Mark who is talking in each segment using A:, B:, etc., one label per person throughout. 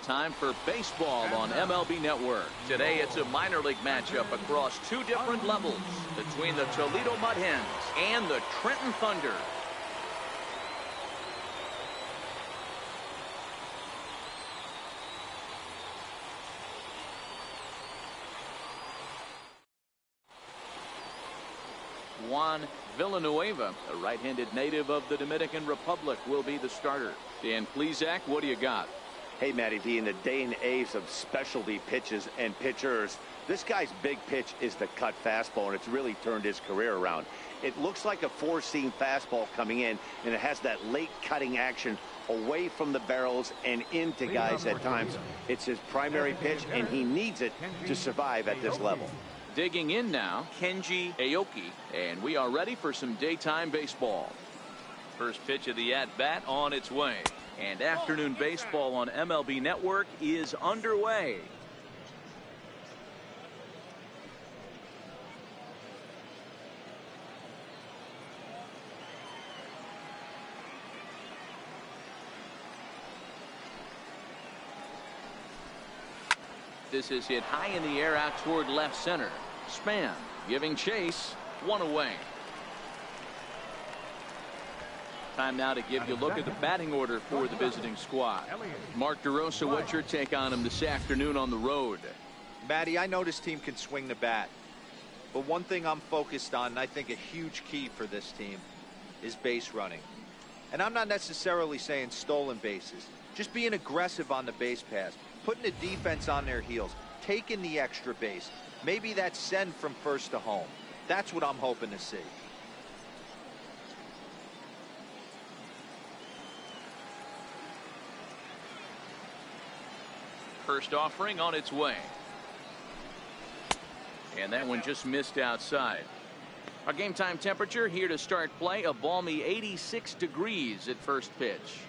A: time for baseball on MLB Network. Today it's a minor league matchup across two different levels between the Toledo Mud Hens and the Trenton Thunder. Juan Villanueva, a right-handed native of the Dominican Republic, will be the starter. Dan Plesac, what do you got?
B: Hey, Matty V, in the day and age of specialty pitches and pitchers, this guy's big pitch is the cut fastball, and it's really turned his career around. It looks like a four-seam fastball coming in, and it has that late cutting action away from the barrels and into guys at times. It's his primary pitch, and he needs it to survive at this level.
A: Digging in now, Kenji Aoki, and we are ready for some daytime baseball. First pitch of the at-bat on its way, and afternoon baseball on MLB Network is underway. This is hit high in the air out toward left center. Span giving chase, one away. Time now to give you a look at the batting order for the visiting squad. Mark DeRosa, what's your take on him this afternoon on the road?
C: Matty, I know this team can swing the bat, but one thing I'm focused on, and I think a huge key for this team, is base running. And I'm not necessarily saying stolen bases, just being aggressive on the base pass, putting the defense on their heels, taking the extra base. Maybe that's send from first to home. That's what I'm hoping to see.
A: First offering on its way. And that one just missed outside. Our game time temperature here to start play, a balmy 86 degrees at first pitch.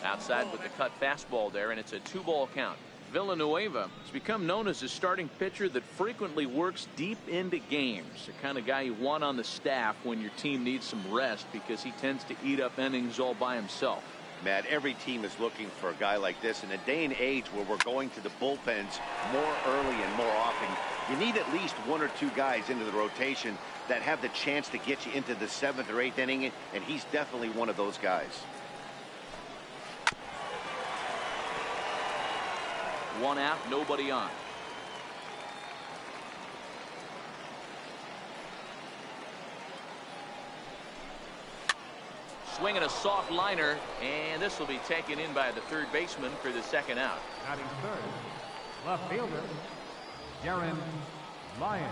A: Outside with the cut fastball there, and it's a 2-ball count. Villanueva has become known as a starting pitcher that frequently works deep into games. The kind of guy you want on the staff when your team needs some rest, because he tends to eat up innings all by himself.
B: Matt, every team is looking for a guy like this. In a day and age where we're going to the bullpens more early and more often, you need at least one or two guys into the rotation that have the chance to get you into the 7th or 8th inning, and he's definitely one of those guys. One out, nobody on. Swinging a soft liner, and this will be taken in by the third baseman for the second out.
D: Batting third, left fielder, Darren Lyons.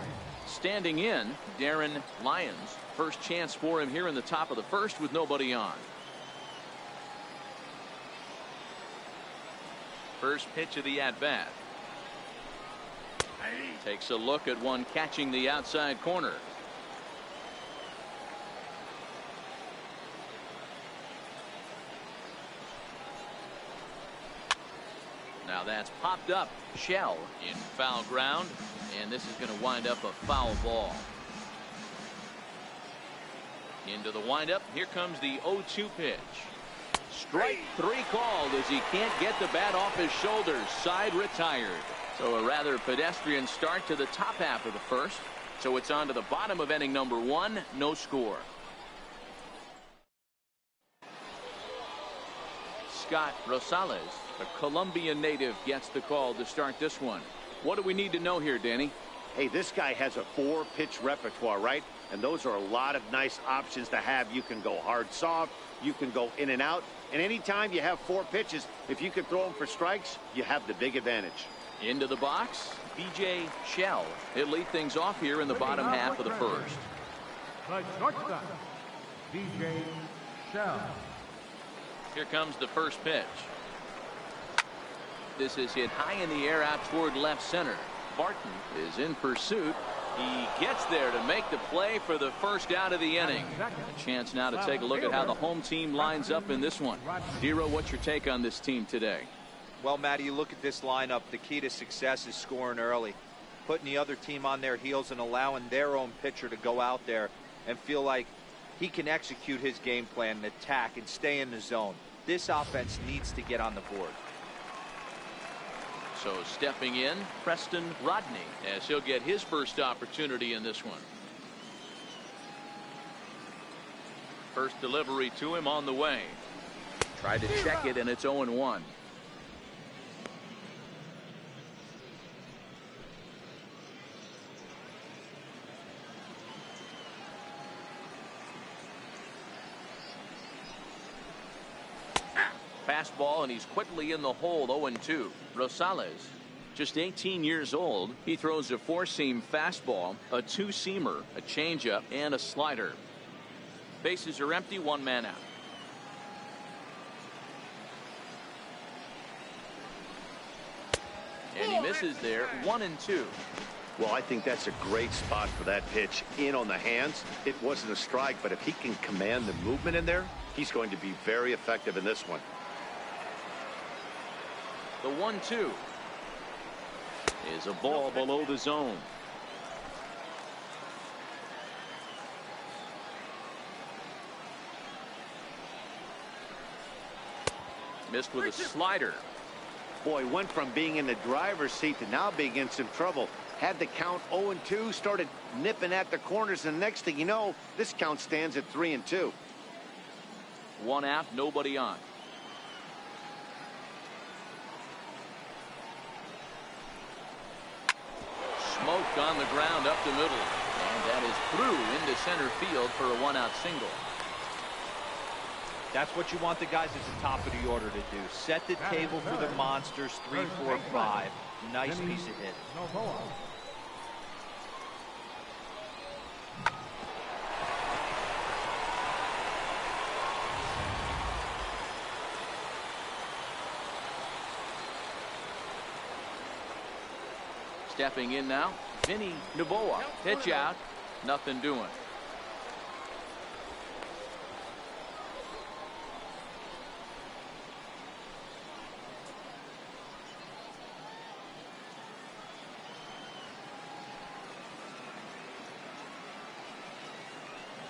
A: Standing in, Darren Lyons. First chance for him here in the top of the first with nobody on. First pitch of the at-bat. Takes a look at one catching the outside corner. Now that's popped up. Shell in foul ground, and this is going to wind up a foul ball. Into the windup. Here comes the 0-2 pitch. Strike 3 called as he can't get the bat off his shoulders. Side retired. So a rather pedestrian start to the top half of the first. So it's on to the bottom of inning number 1. No score. Scott Rosales, a Colombian native, gets the call to start this one. What do we need to know here, Danny?
B: Hey, this guy has a 4-pitch repertoire, right? And those are a lot of nice options to have. You can go hard, soft. You can go in and out. And anytime you have 4 pitches, if you can throw them for strikes, you have the big advantage.
A: Into the box, B.J. Shell. He'll lead things off here in the bottom half of the first.
D: The shortstop, B.J. Shell.
A: Here comes the first pitch. This is hit high in the air out toward left center. Barton is in pursuit. He gets there to make the play for the first out of the inning. A chance now to take a look at how the home team lines up in this one. Dero, what's your take on this team today?
C: Well, Matty, you look at this lineup, the key to success is scoring early. putting the other team on their heels and allowing their own pitcher to go out there and feel like he can execute his game plan and attack and stay in the zone. This offense needs to get on the board.
A: So stepping in, Preston Rodney, as he'll get his first opportunity in this one. First delivery to him on the way. Tried to check it, and it's 0-1. Fastball, and he's quickly in the hole. 0-2. Rosales, just 18 years old. He throws a four-seam fastball, a two-seamer, a changeup, and a slider. Bases are empty, one man out. And he misses there. 1-2.
B: Well, I think that's a great spot for that pitch. In on the hands. It wasn't a strike, but if he can command the movement in there, he's going to be very effective in this one.
A: The 1-2 is a ball below the zone. Missed with a slider.
B: Boy, went from being in the driver's seat to now being in some trouble. Had the count 0-2, started nipping at the corners, and the next thing you know, this count stands at 3-2.
A: One out, nobody on. Smoked on the ground up the middle, and that is through into center field for a one-out single.
C: That's what you want the guys at the top of the order to do. Set the table for the monsters. 3, 4, 5. Nice piece of hit.
A: Stepping in now, Vinny Novoa. Pitch out, nothing doing.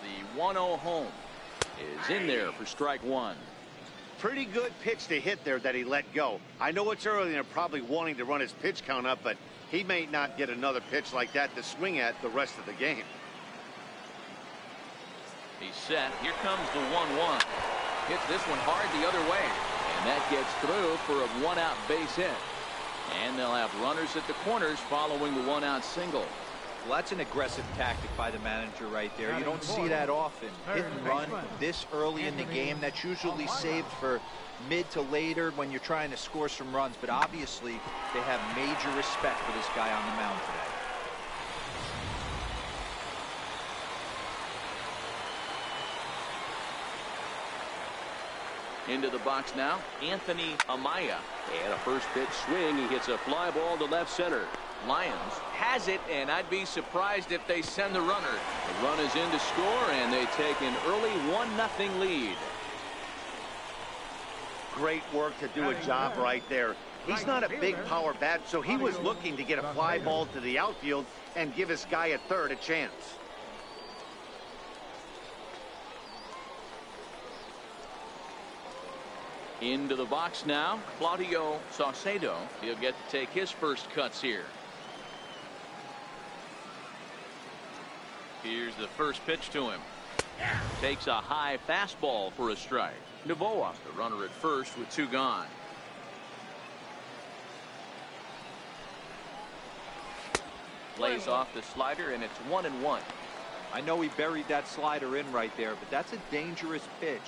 A: The 1-0 home is in there for strike one.
B: Pretty good pitch to hit there that he let go. I know it's early and they're probably wanting to run his pitch count up, but he may not get another pitch like that to swing at the rest of the game.
A: He's set. Here comes the 1-1. Hits this one hard the other way, and that gets through for a one-out base hit. And they'll have runners at the corners following the one-out single.
C: Well, that's an aggressive tactic by the manager right there. You don't see that often. Hit and run this early in the game. That's usually saved for mid to later when you're trying to score some runs. But obviously, they have major respect for this guy on the mound today.
A: Into the box now, Anthony Amaya. And a first pitch swing. He hits a fly ball to left center. Lions has it, and I'd be surprised if they send the runner. The run is in to score, and they take an early 1-0 lead.
B: Great work to do a job right there. He's not a big power bat, so he was looking to get a fly ball to the outfield and give his guy at third a chance.
A: Into the box now, Claudio Saucedo. He'll get to take his first cuts here. Here's the first pitch to him. Takes a high fastball for a strike. Novoa, the runner at first with two gone. Lays off the slider, and it's 1-1.
C: I know he buried that slider in right there, but that's a dangerous pitch.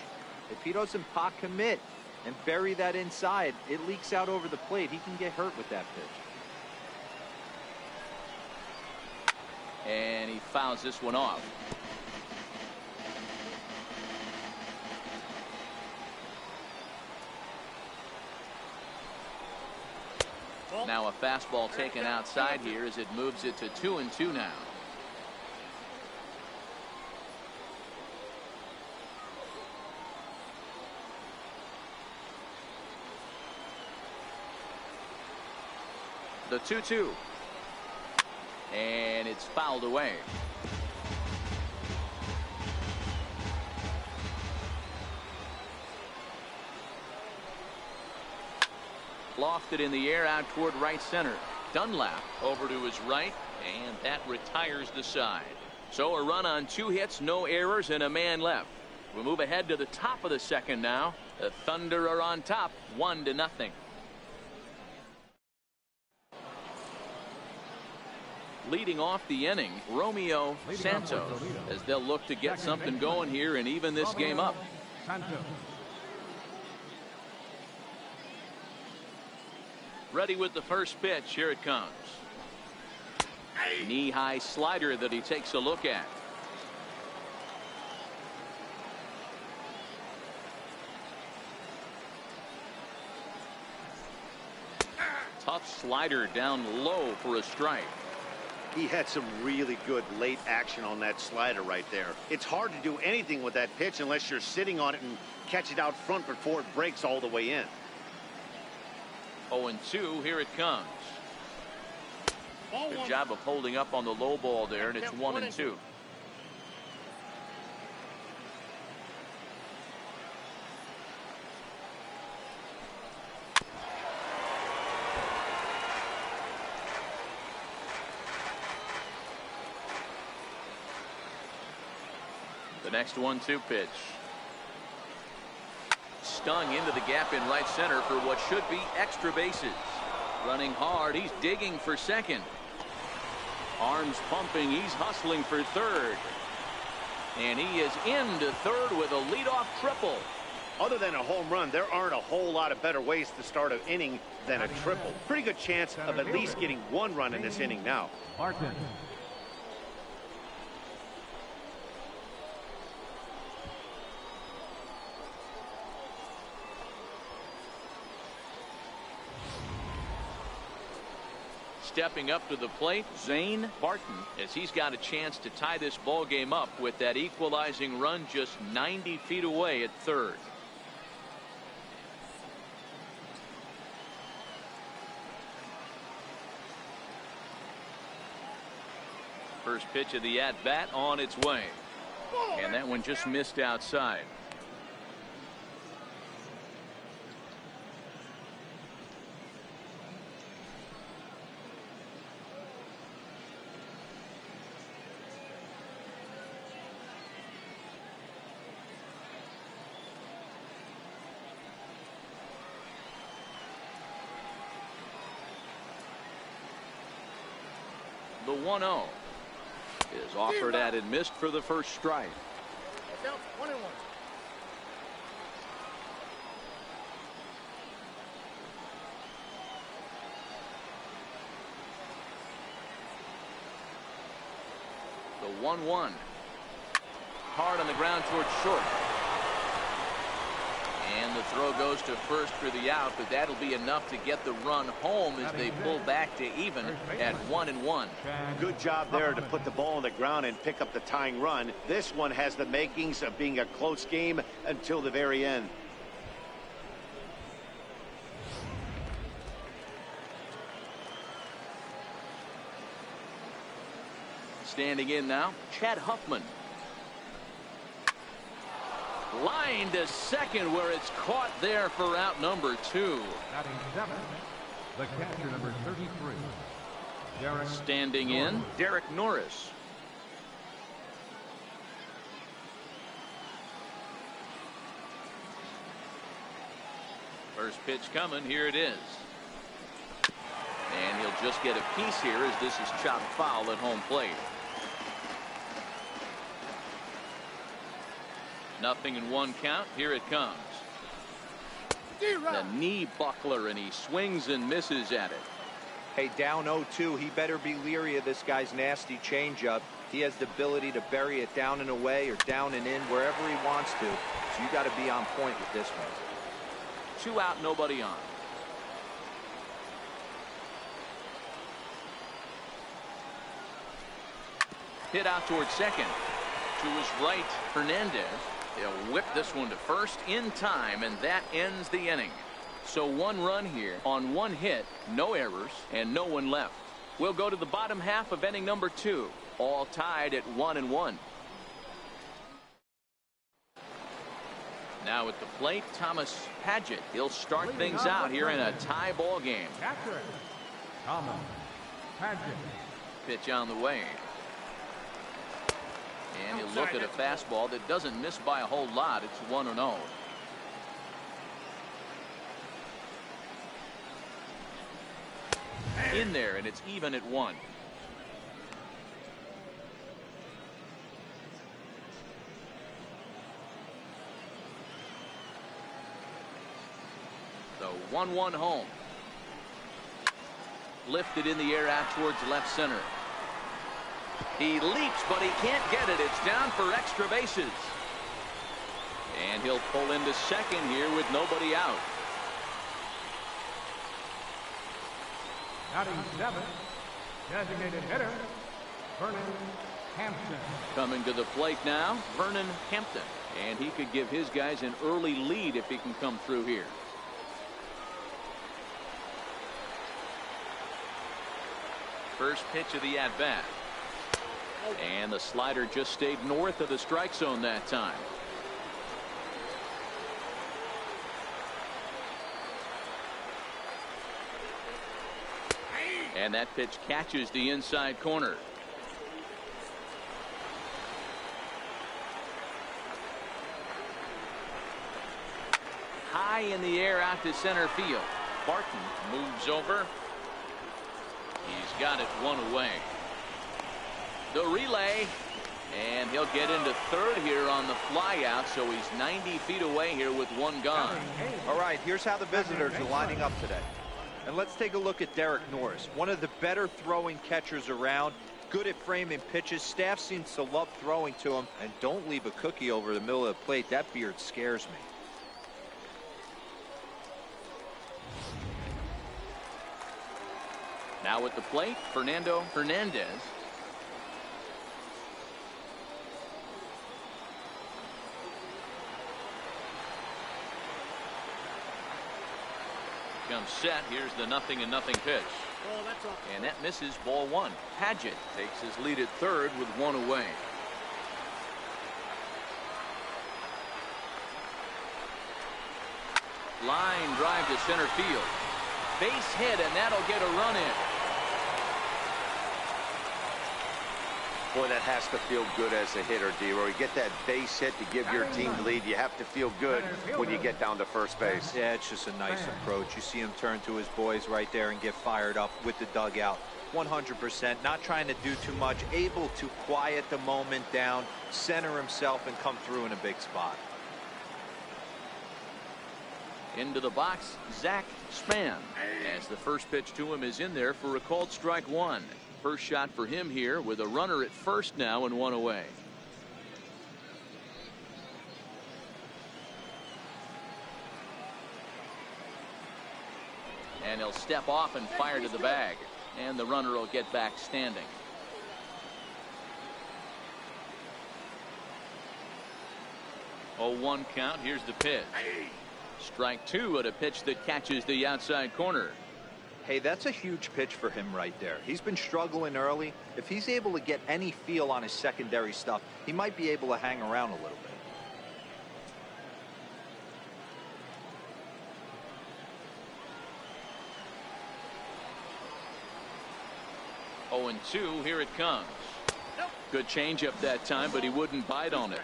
C: If he doesn't pot commit and bury that inside, it leaks out over the plate. He can get hurt with that pitch.
A: And he fouls this one off. Now a fastball taken outside here as it moves it to 2-2 now. The 2-2. And it's fouled away. Lofted in the air out toward right center. Dunlap over to his right, and that retires the side. So a run on 2 hits, no errors, and a man left. We move ahead to the top of the second now. The Thunder are on top, 1-0. Leading off the inning, Romeo Santos, as they'll look to get something going here and even this game up. Ready with the first pitch. Here it comes. Knee-high slider that he takes a look at. Tough slider down low for a strike.
B: He had some really good late action on that slider right there. It's hard to do anything with that pitch unless you're sitting on it and catch it out front before it breaks all the way in.
A: 0-2. Here it comes. Good job of holding up on the low ball there, and it's 1-2. The next 1-2 pitch. Stung into the gap in right center for what should be extra bases. Running hard, he's digging for second. Arms pumping, he's hustling for third. And he is into third with a leadoff triple.
B: Other than a home run, there aren't a whole lot of better ways to start an inning than a triple. Pretty good chance of at least getting 1 run in this inning now.
D: Martin.
A: Stepping up to the plate, Zane Barton, as he's got a chance to tie this ball game up with that equalizing run just 90 feet away at third. First pitch of the at-bat on its way. And that one just missed outside. The 1-0 is offered at and missed for the first strike.
E: Count 1-1.
A: The 1-1. Hard on the ground towards short. And the throw goes to first for the out, but that'll be enough to get the run home as they pull back to even at 1-1.
B: Good job there to put the ball on the ground and pick up the tying run. This one has the makings of being a close game until the very end.
A: Standing in now, Chad Huffman. Line to second where it's caught there for out number 2.
D: Batting 7, the catcher number 33. Derek
A: Standing in, Derek Norris. First pitch coming, here it is. And he'll just get a piece here as this is chopped foul at home plate. 0-1 count. Here it comes. The knee buckler, and he swings and misses at it.
C: Hey, down 0-2, he better be leery of this guy's nasty changeup. He has the ability to bury it down and away or down and in wherever he wants to. So you got to be on point with this one.
A: 2 out, nobody on. Hit out towards second. To his right, Hernandez. They'll whip this one to first in time, and that ends the inning. So 1 run here on 1 hit, no errors, and no one left. We'll go to the bottom half of inning number 2. All tied at 1-1. Now at the plate, Thomas Padgett. He'll start things out here in a tie ball game.
D: Catcher, Thomas Padgett.
A: Pitch on the way. And he'll look at a fastball that doesn't miss by a whole lot. It's 1-0. In there, and it's even at 1. The 1-1 home. Lifted in the air out towards left center. He leaps, but he can't get it. It's down for extra bases. And he'll pull into second here with nobody out.
D: Batting 7th, designated hitter, Vernon Hampton.
A: Coming to the plate now, Vernon Hampton. And he could give his guys an early lead if he can come through here. First pitch of the at-bat. And the slider just stayed north of the strike zone that time. And that pitch catches the inside corner. High in the air out to center field. Barton moves over. He's got it one away. The relay, and he'll get into third here on the flyout, so he's 90 feet away here with one gone.
C: All right, here's how the visitors are lining up today. And let's take a look at Derek Norris, one of the better throwing catchers around, good at framing pitches. Staff seems to love throwing to him, and don't leave a cookie over the middle of the plate. That beard scares me.
A: Now at the plate, Fernando Hernandez. Comes set. Here's the 0-0 pitch. And that misses, ball 1. Padgett takes his lead at third with one away. Line drive to center field. Base hit, and that'll get a run in.
B: Boy, that has to feel good as a hitter, D-Roy. You get that base hit to give your team the lead. You have to feel good when you get down to first base.
C: Yeah, it's just a nice approach. You see him turn to his boys right there and get fired up with the dugout. 100%, not trying to do too much, able to quiet the moment down, center himself, and come through in a big spot.
A: Into the box, Zach Spann, as the first pitch to him is in there for a called strike 1. First shot for him here with a runner at first now and one away. And he'll step off and fire to the bag, and the runner will get back standing. Oh, 1 count. Here's the pitch. Strike 2 at a pitch that catches the outside corner.
C: Hey, that's a huge pitch for him right there. He's been struggling early. If he's able to get any feel on his secondary stuff, he might be able to hang around a little bit.
A: Oh, 2, here it comes. Good changeup that time, but he wouldn't bite on it.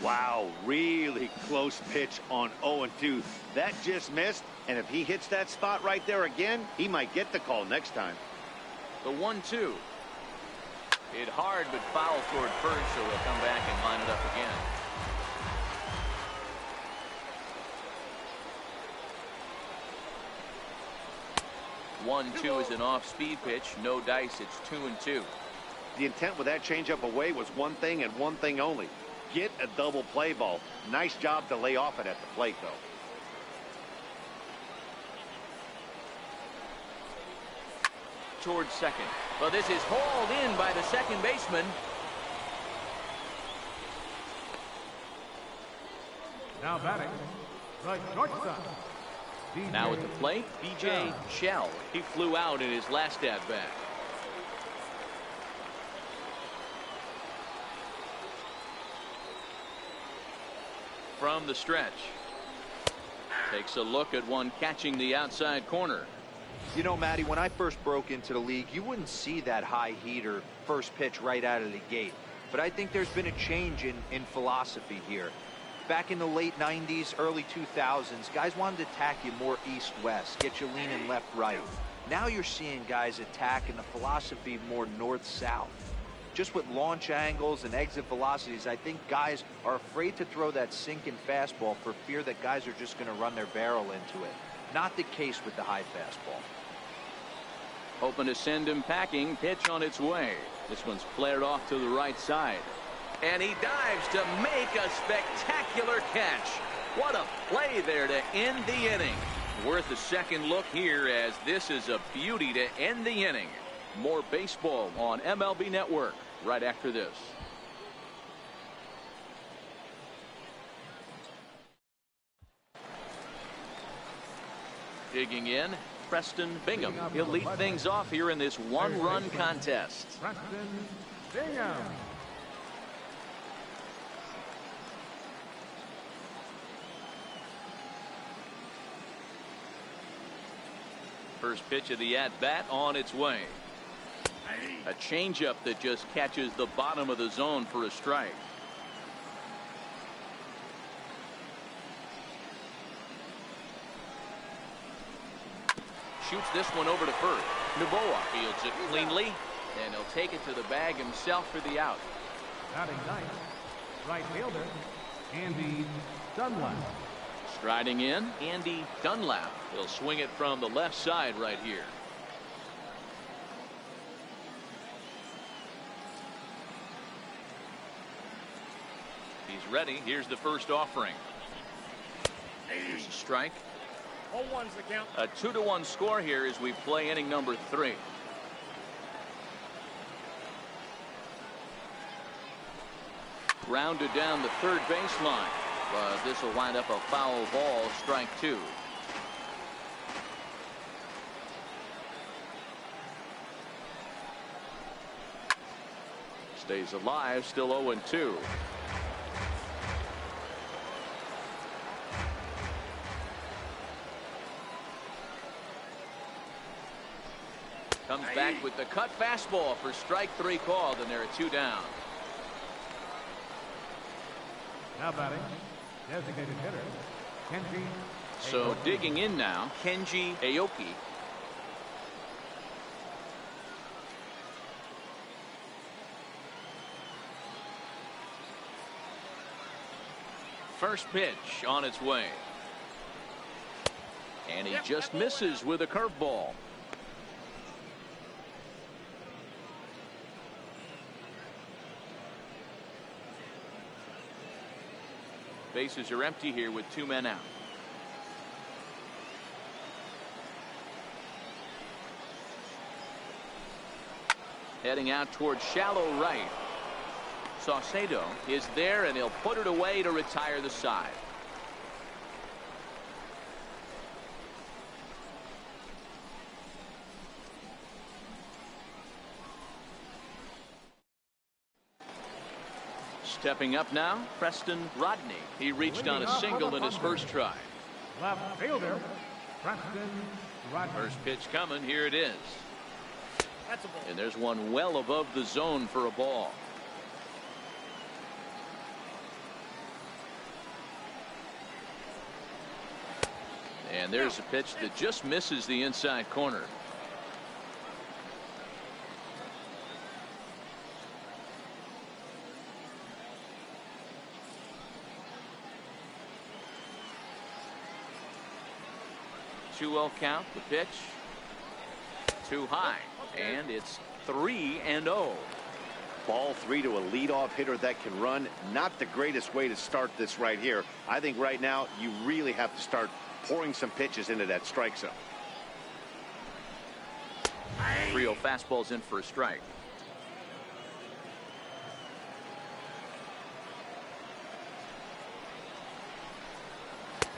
B: Wow, really close pitch on 0-2. That just missed, and if he hits that spot right there again, he might get the call next time.
A: The 1-2. Hit hard, but foul toward first, so he'll come back and line it up again. One-two is an off-speed pitch. No dice. It's 2-2.
B: The intent with that changeup away was one thing and one thing only. Get a double play ball. Nice job to lay off it at the plate, though.
A: Towards second. Well, this is hauled in by the second baseman.
D: Now batting, the shortstop.
A: Now at the plate, B.J. Shell. He flew out in his last at-bat. from the stretch. Takes a look at one catching the outside corner.
C: You know, Matty, when I first broke into the league, you wouldn't see that high heater first pitch right out of the gate. But I think there's been a change in philosophy here. Back in the late 90s, early 2000s, guys wanted to attack you more east-west, get you leaning left-right. Now you're seeing guys attack in the philosophy more north-south. Just with launch angles and exit velocities, I think guys are afraid to throw that sinking fastball for fear that guys are just going to run their barrel into it. Not the case with the high fastball.
A: Hoping to send him packing. Pitch on its way. This one's flared off to the right side. And he dives to make a spectacular catch. What a play there to end the inning. Worth a second look here, as this is a beauty to end the inning. More baseball on MLB Network right after this. Digging in, Preston Bingham. He'll lead things off here in this one-run contest.
D: Preston Bingham.
A: First pitch of the at-bat on its way. A changeup that just catches the bottom of the zone for a strike. Shoots this one over to first. Novoa fields it cleanly, and he'll take it to the bag himself for the out.
D: Batting ninth, right fielder, Andy Dunlap.
A: Striding in, Andy Dunlap. He'll swing it from the left side right here. He's ready. Here's the first offering. Here's a strike.
E: 0-1's the count.
A: A 2-1 score here as we play inning number 3. Rounded down the third baseline, but this will wind up a foul ball, strike 2. Stays alive, still 0-2. Comes back with the cut fastball for strike 3 called, and there are 2 down.
D: Now batting, designated hitter, Kenji.
A: So digging in now, Kenji Aoki. First pitch on its way. And he just misses with a curveball. Bases are empty here with 2 men out. Heading out towards shallow right. Saucedo is there, and he'll put it away to retire the side. Stepping up now, Preston Rodney. He reached on a single in his first try.
D: Left fielder, Preston Rodney.
A: First pitch coming. Here it is.
E: That's a ball.
A: And there's one well above the zone for a ball. And there's a pitch that just misses the inside corner. Two-0 count. The pitch too high, and it's 3-0.
B: Ball 3 to a leadoff hitter that can run. Not the greatest way to start this right here. I think right now you really have to start pouring some pitches into that strike zone.
A: 3-0 fastball's in for a strike.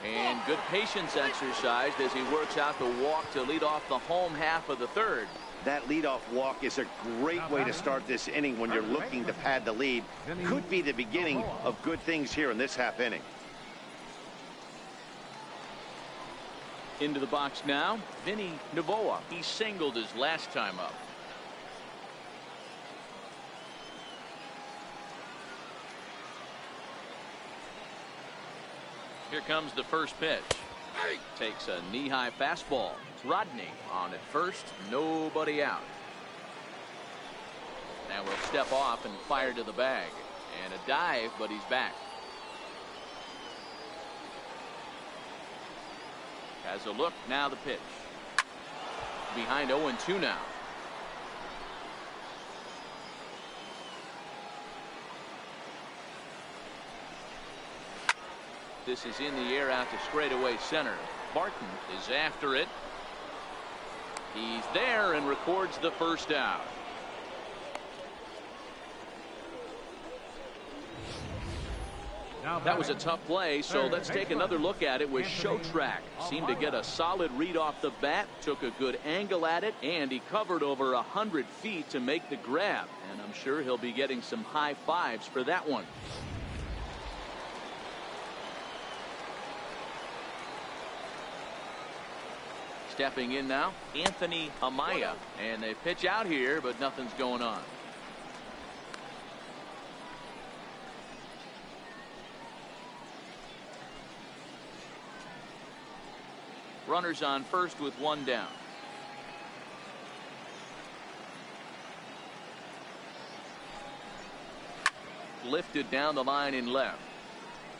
A: And good patience exercised as he works out the walk to lead off the home half of the third.
B: That leadoff walk is a great way to start this inning when you're looking to pad the lead. Could be the beginning of good things here in this half inning.
A: Into the box now, Vinny Navoa. He singled his last time up. Here comes the first pitch. Takes a knee-high fastball. Rodney on at first, nobody out. Now we'll step off and fire to the bag. And a dive, but he's back. Has a look, now the pitch. Behind 0-2 now. This is in the air out to straightaway center. Barton is after it. He's there and records the first out. That was a tough play, so let's take another look at it with Show Track. Seemed to get a solid read off the bat, took a good angle at it, and he covered over 100 feet to make the grab. And I'm sure he'll be getting some high fives for that one. Stepping in now, Anthony Amaya, and they pitch out here, but nothing's going on. Runners on first with one down. Lifted down the line in left.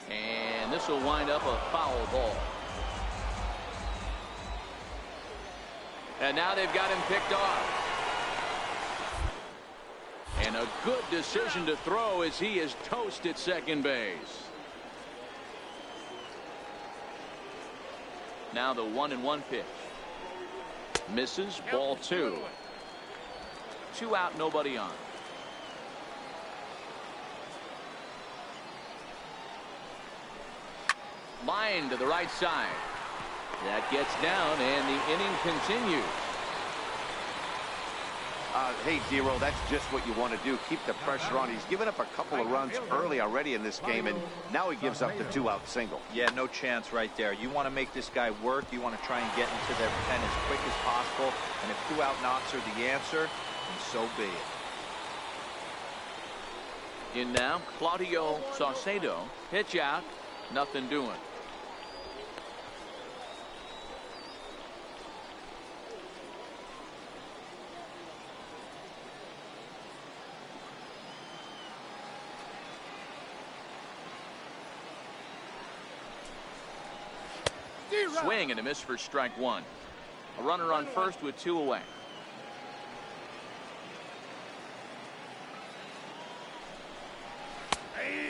A: And this will wind up a foul ball. And now they've got him picked off. And a good decision to throw as he is toast at second base. Now the 1-1 pitch. Misses, ball 2. 2 out, nobody on. Line to the right side. That gets down and the inning continues.
B: Hey, Zero, that's just what you want to do. Keep the pressure on. He's given up a couple of runs early already in this game, and now he gives up the 2-out single.
C: Yeah, no chance right there. You want to make this guy work. You want to try and get into their pen as quick as possible. And if 2-out knocks are the answer, then so be it.
A: In now, Claudio Saucedo. Pitch out. Nothing doing. Swing and a miss for strike 1. A runner on first with 2 away.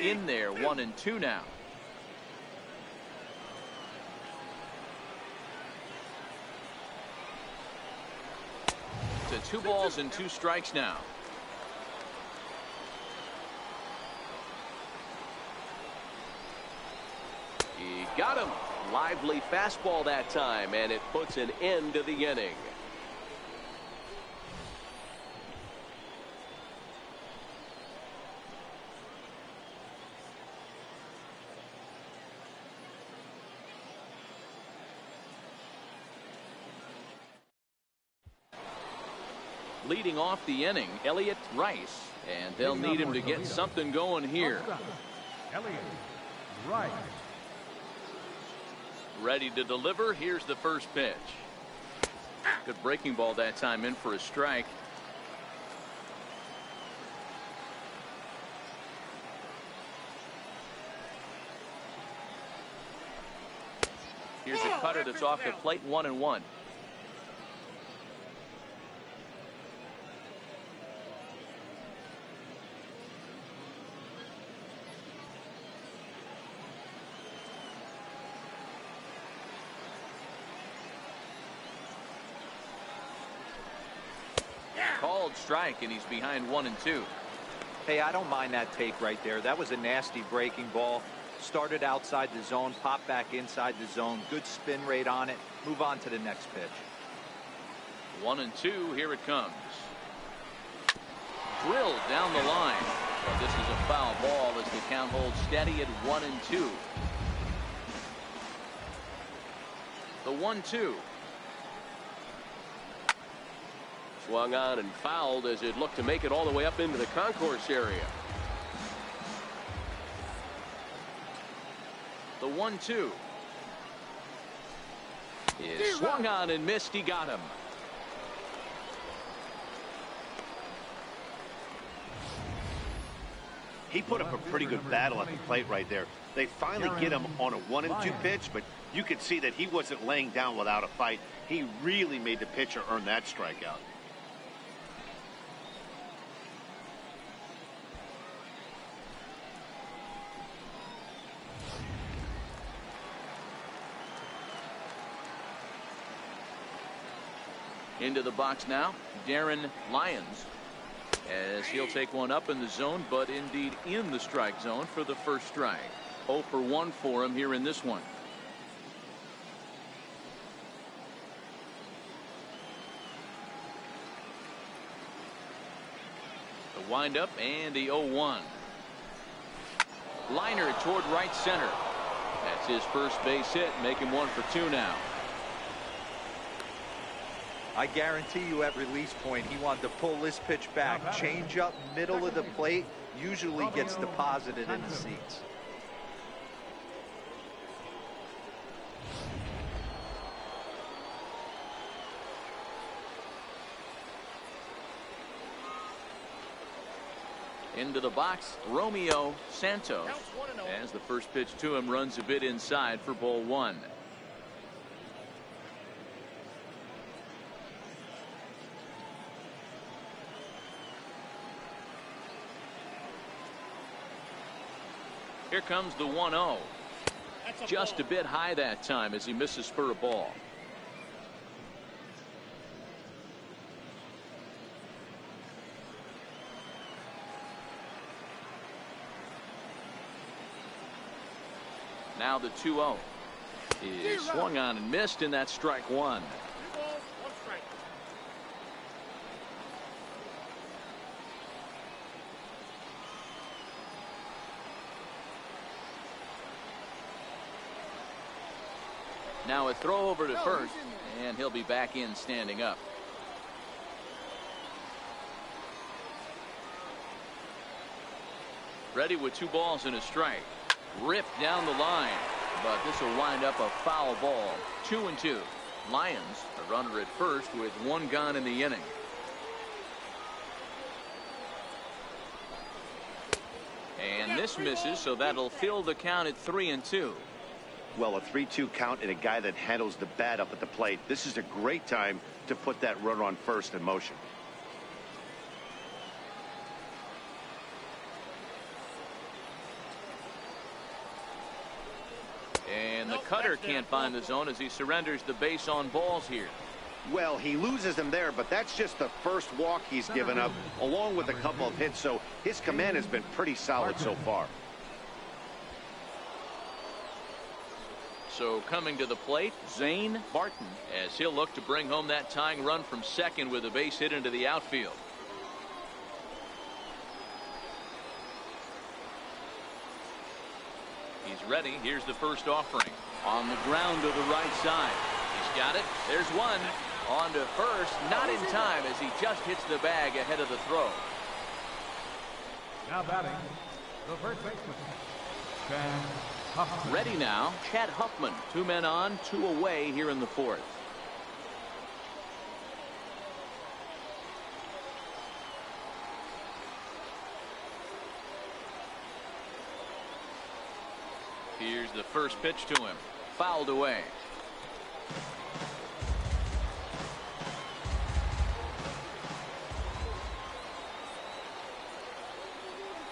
A: In there, 1-2 now. To 2 balls and 2 strikes now. He got him. Lively fastball that time, and it puts an end to the inning. Leading off the inning, Elliott Rice, and they'll need him to get something going here.
D: Elliott Rice.
A: Ready to deliver. Here's the first pitch. Good breaking ball that time, in for a strike. Here's a cutter that's off the plate, 1-1. Called strike, and he's behind 1-2.
C: Hey, I don't mind that take right there. That was a nasty breaking ball. Started outside the zone, popped back inside the zone. Good spin rate on it. Move on to the next pitch.
A: 1-2. Here it comes. Drilled down the line. But this is a foul ball as the count holds steady at 1-2. The 1-2. Swung on and fouled as it looked to make it all the way up into the concourse area. The 1-2. Is swung on and missed. He got him.
B: He put up a pretty good battle at the plate right there. They finally get him on a 1-2 pitch, but you could see that he wasn't laying down without a fight. He really made the pitcher earn that strikeout.
A: Into the box now, Darren Lyons, as he'll take one up in the zone, but indeed in the strike zone for the first strike. 0 for 1 for him here in this one. The windup and the 0-1. Liner toward right center. That's his first base hit, making 1 for 2 now.
C: I guarantee you at release point he wanted to pull this pitch back. Change up middle of the plate usually gets deposited in the seats.
A: Into the box, Romeo Santos, as the first pitch to him runs a bit inside for ball 1. Here comes the 1-0. Just a bit high that time as he misses for a ball. Now the 2-0 is swung on and missed, and that's strike 1.
E: 2 balls, 1 strike.
A: Now a throw over to first, and he'll be back in standing up. Ready with 2 balls and a strike. Ripped down the line, but this will wind up a foul ball. 2-2. Lions a runner at first with 1 gone in the inning. And this misses, so that'll fill the count at 3-2.
B: Well, a 3-2 count and a guy that handles the bat up at the plate. This is a great time to put that runner on first in motion.
A: And the cutter can't find the zone as he surrenders the base on balls here.
B: Well, he loses him there, but that's just the first walk he's given up, along with a couple of hits, so his command has been pretty solid so far.
A: So coming to the plate, Zane Barton, as he'll look to bring home that tying run from second with a base hit into the outfield. He's ready. Here's the first offering. On the ground to the right side. He's got it. There's one. On to first. Not in time as he just hits the bag ahead of the throw.
D: Now batting, the first baseman, Chad Huffman.
A: Ready now, Chad Huffman. 2 men on, 2 away here in the 4th. Here's the first pitch to him. Fouled away.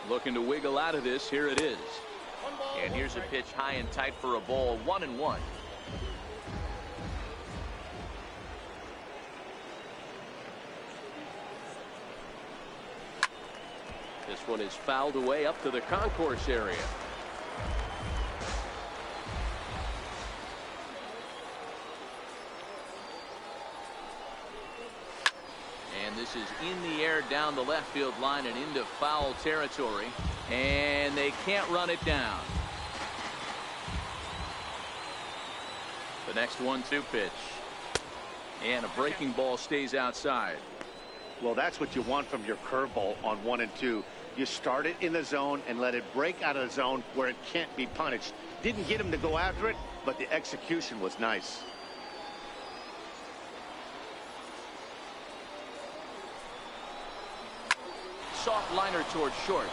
A: Looking to wiggle out of this. Here it is. And here's a pitch high and tight for a ball. 1-1. This one is fouled away up to the concourse area. And this is in the air down the left field line and into foul territory. And they can't run it down. The next 1-2 pitch. And a breaking ball stays outside.
B: Well, that's what you want from your curveball on 1 and 2. You start it in the zone and let it break out of the zone where it can't be punished. Didn't get him to go after it, but the execution was nice.
A: Soft liner towards short.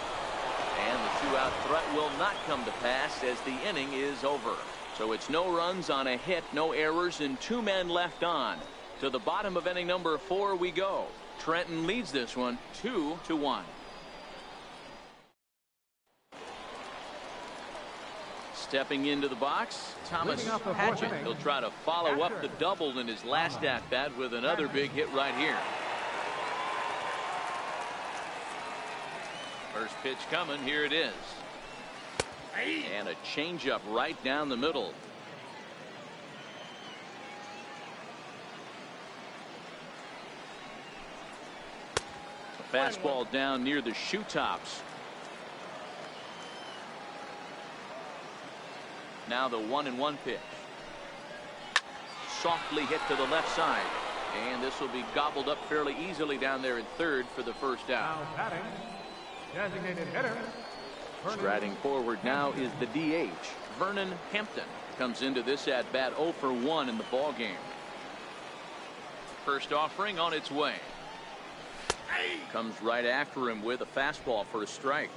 A: And the 2-out threat will not come to pass as the inning is over. So it's no runs on a hit, no errors, and 2 men left on. To the bottom of inning number 4 we go. Trenton leads this one 2-1. Stepping into the box, Thomas Patchett. He'll try to follow up the double in his last at-bat with another big hit right here. First pitch coming. Here it is. And a changeup right down the middle. A fastball down near the shoe tops. Now the 1-1 pitch. Softly hit to the left side. And this will be gobbled up fairly easily down there in third for the first out.
D: Now batting, designated hitter.
A: Striding forward now is the DH. Vernon Hampton comes into this at bat 0 for 1 in the ball game. First offering on its way. Comes right after him with a fastball for a strike.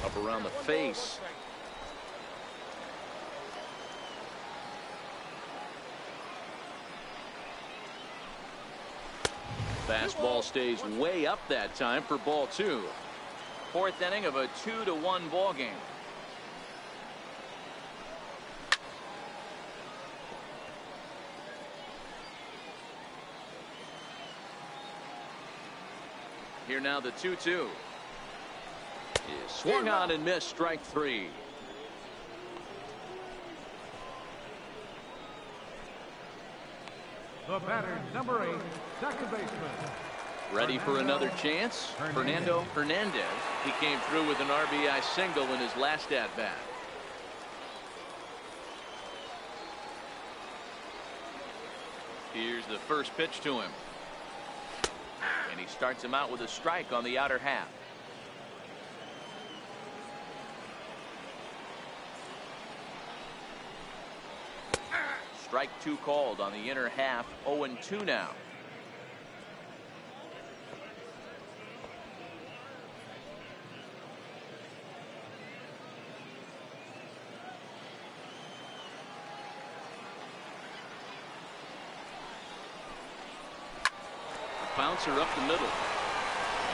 A: Up around the face. Fastball stays way up that time for ball 2. Fourth inning of a 2-1 ball game. Here now the 2-2. Is swung on and missed, strike 3.
D: The batter, number 8, second baseman.
A: Ready for another chance? Fernando Hernandez. He came through with an RBI single in his last at bat. Here's the first pitch to him. And he starts him out with a strike on the outer half. Strike 2 called on the inner half. 0-2 now. Bouncer up the middle.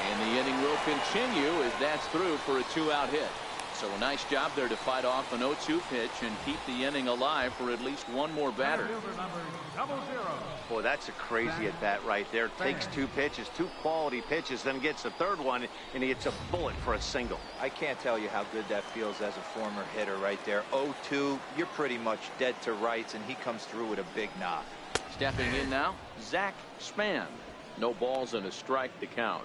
A: And the inning will continue as that's through for a 2-out hit. So a nice job there to fight off an 0-2 pitch and keep the inning alive for at least one more batter.
B: Boy, that's a crazy at bat right there. Takes 2 pitches, 2 quality pitches, then gets a third one, and he hits a bullet for a single.
C: I can't tell you how good that feels as a former hitter right there. 0-2, you're pretty much dead to rights, and he comes through with a big knock.
A: Stepping in now, Zach Spann. No balls and a strike to count.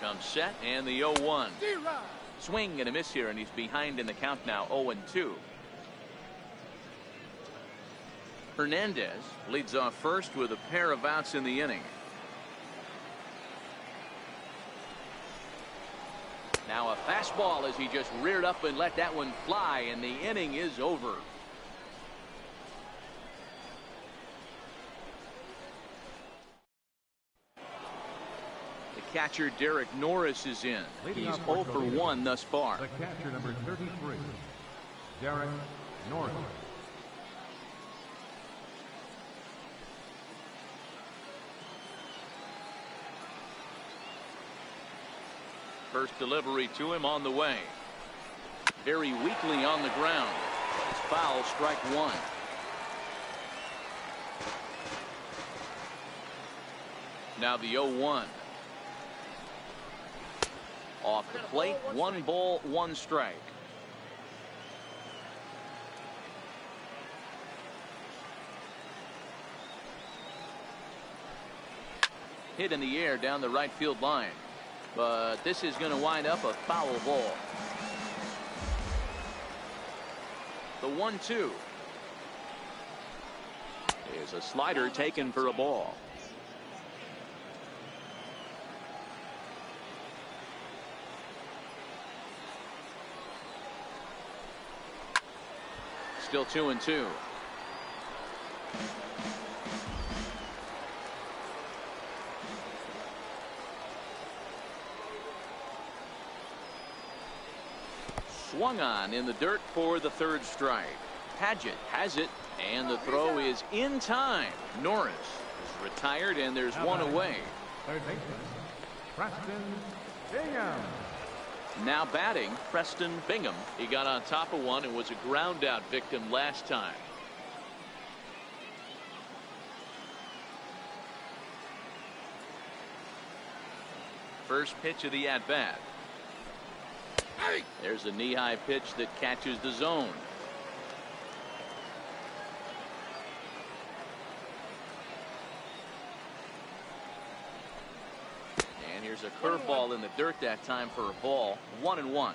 A: Comes set and the 0-1. Swing and a miss here, and he's behind in the count now. 0-2. Hernandez leads off first with a pair of outs in the inning. Now a fastball as he just reared up and let that one fly, and the inning is over. The catcher Derek Norris is in. He's 0 for 1 thus far.
D: The catcher number 33, Derek Norris.
A: First delivery to him on the way. Very weakly on the ground. It's foul, strike 1. Now the 0-1. Off the plate, 1 ball, 1 strike. hit in the air down the right field line. But this is going to wind up a foul ball. The 1-2 is a slider taken for a ball. Still 2-2. Swung on in the dirt for the third strike. Padgett has it, and the throw is in time. Norris is retired, and there's one away.
D: Third baseman, Preston Bingham.
A: Now batting, Preston Bingham. He got on top of one and was a ground out victim last time. First pitch of the at bat. There's a knee-high pitch that catches the zone. And here's a curveball in the dirt that time for a ball. 1-1.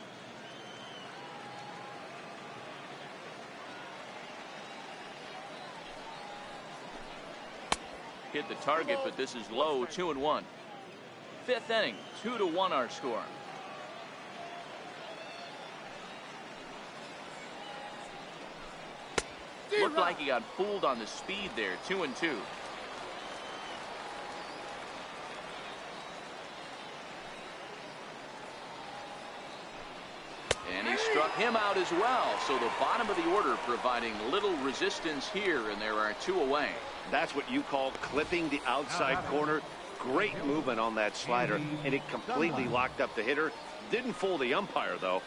A: Hit the target, but this is low. 2-1. Fifth inning, 2-1 our score. Looked like he got fooled on the speed there. 2-2. And he struck him out as well. So the bottom of the order providing little resistance here, and there are two away.
B: That's what you call clipping the outside corner. Great movement on that slider, and it completely locked up the hitter. Didn't fool the umpire, though.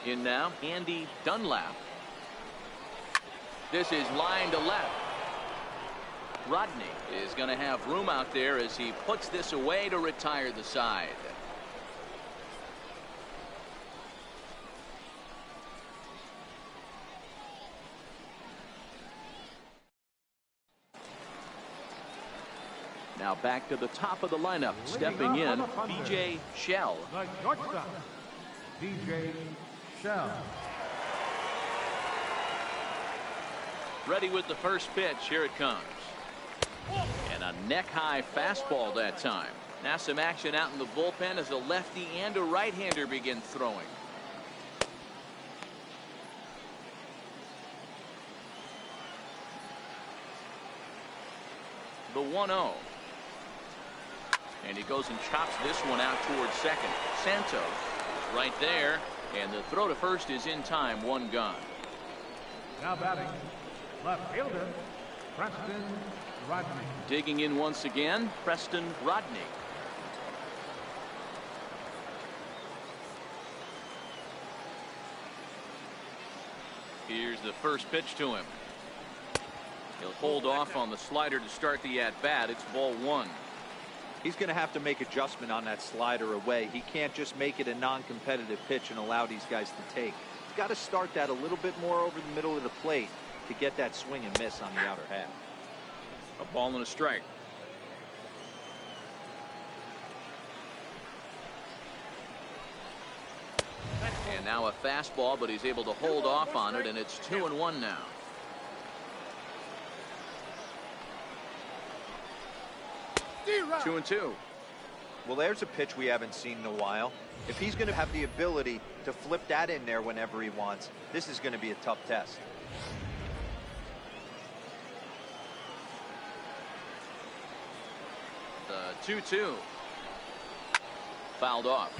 A: In now, Andy Dunlap. This is line to left. Rodney is going to have room out there as he puts this away to retire the side. Now back to the top of the lineup. Stepping in, B.J. Shell.
D: The shortstop, B.J. Shell.
A: Ready with the first pitch. Here it comes. And a neck-high fastball that time. Now some action out in the bullpen as a lefty and a right-hander begin throwing. The 1-0. And he goes and chops this one out towards second. Santos is right there, and the throw to first is in time. One gone.
D: Now batting, left fielder, Preston Rodney.
A: Digging in once again, Preston Rodney. Here's the first pitch to him. He'll hold off on the slider to start the at-bat. It's ball one.
C: He's going to have to make adjustment on that slider away. He can't just make it a non-competitive pitch and allow these guys to take. He's got to start that a little bit more over the middle of the plate to get that swing and miss on the outer half.
A: A ball and a strike. And now a fastball, but he's able to hold off on it, and it's 2-1 now. Two and two.
C: Well, there's a pitch we haven't seen in a while. If he's going to have the ability to flip that in there whenever he wants, this is going to be a tough test.
A: The 2-2. Fouled off.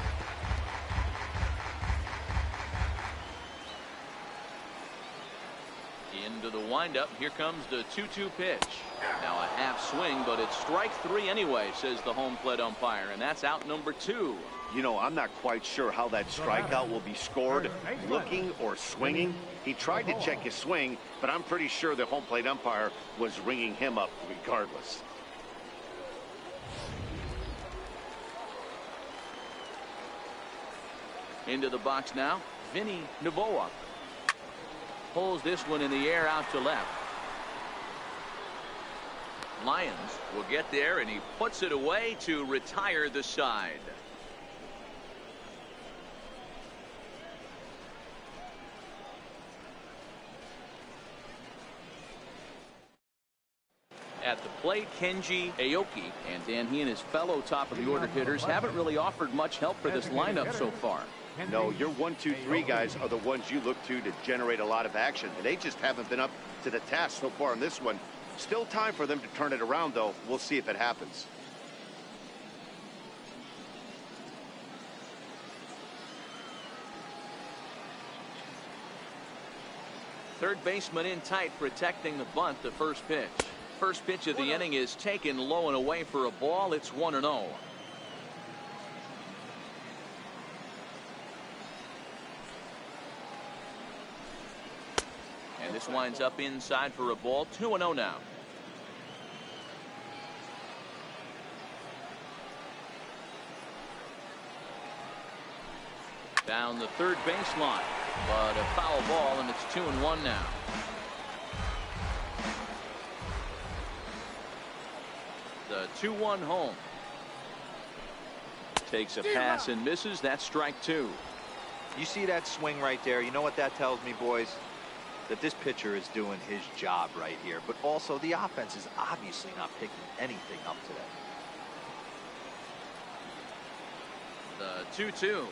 A: Into the windup. Here comes the 2-2 pitch. Now a half swing, but it's strike three anyway, says the home plate umpire, and that's out number two.
B: You know, I'm not quite sure how that strikeout will be scored, looking or swinging. He tried to check his swing, but I'm pretty sure the home plate umpire was ringing him up regardless.
A: Into the box now, Vinny Novoa. Pulls this one in the air out to left. Lyons will get there, and he puts it away to retire the side. At the plate, Kenji Aoki, and Dan, he and his fellow top of the order hitters haven't really offered much help for this lineup so far.
B: No, your 1, 2, 3 guys are the ones you look to generate a lot of action, and they just haven't been up to the task so far in this one. Still time for them to turn it around, though. We'll see if it happens.
A: Third baseman in tight, protecting the bunt. The first pitch. First pitch of the inning is taken low and away for a ball. It's 1-0. And this winds up inside for a ball. 2-0 now. Down the third baseline, but a foul ball, and it's 2-1 now. The 2-1 home. Takes a pass and misses. That's strike 2.
C: You see that swing right there? You know what that tells me, boys? That this pitcher is doing his job right here. But also, the offense is obviously not picking anything up today.
A: The 2-2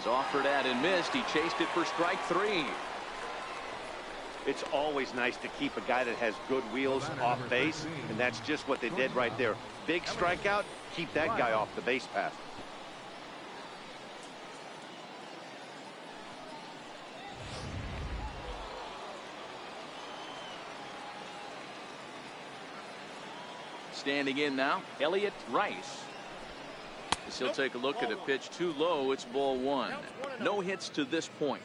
A: is offered at and missed. He chased it for strike 3.
B: It's always nice to keep a guy that has good wheels off base, and that's just what they did right there. Big strikeout, keep that guy off the base path.
A: Standing in now, Elliott Rice. As he'll take a look at a pitch too low. It's ball 1. No hits to this point.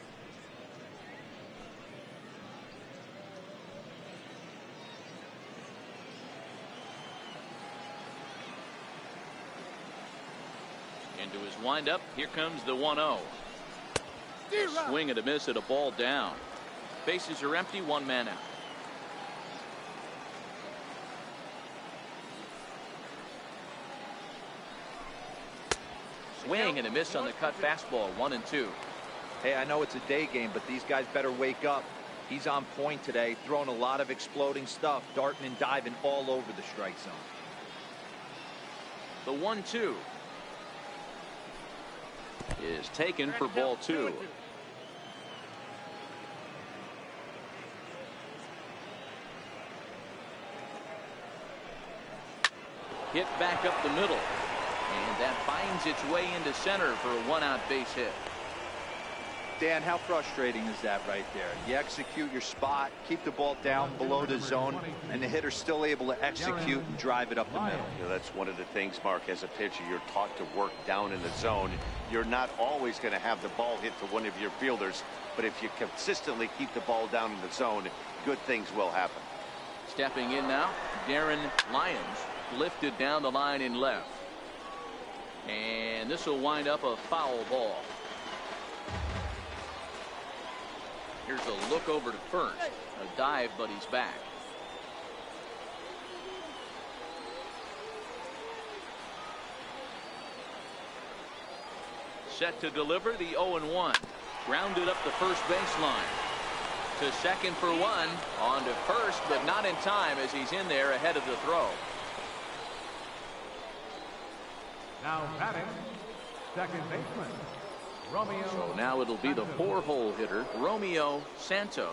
A: Into his windup. Here comes the 1-0. Swing and a miss at a ball down. Bases are empty. 1 man out. Swing and a miss on the cut fastball. 1-2.
C: Hey, I know it's a day game, but these guys better wake up. He's on point today, throwing a lot of exploding stuff, darting and diving all over the strike zone.
A: The 1-2 is taken for ball 2. Hit back up the middle. And that finds its way into center for a 1-out base hit.
C: Dan, how frustrating is that right there? You execute your spot, keep the ball down below the zone, and the hitter's still able to execute and drive it up the middle.
B: You know, that's one of the things, Mark, as a pitcher, you're taught to work down in the zone. You're not always going to have the ball hit to one of your fielders, but if you consistently keep the ball down in the zone, good things will happen.
A: Stepping in now, Darren Lyons, lifted down the line in left. And this will wind up a foul ball. Here's a look over to first. A dive, but he's back. Set to deliver the 0-1. Grounded up the first baseline. To second for 1. On to first, but not in time as he's in there ahead of the throw.
D: Now batting, second baseman, Romeo.
A: So now it'll be the 4-hole hitter, Romeo Santos.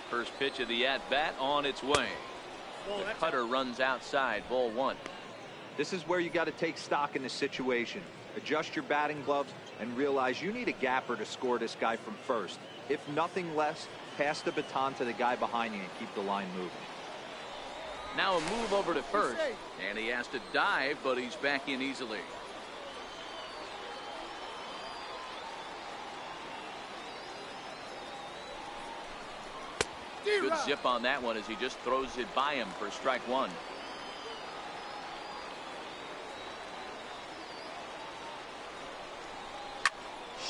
A: First pitch of the at-bat on its way. The cutter runs outside, ball 1.
C: This is where you got to take stock in the situation. Adjust your batting gloves and realize you need a gapper to score this guy from first. If nothing less, pass the baton to the guy behind you and keep the line moving.
A: Now a move over to first, and he has to dive, but he's back in easily. Good zip on that one as he just throws it by him for strike 1.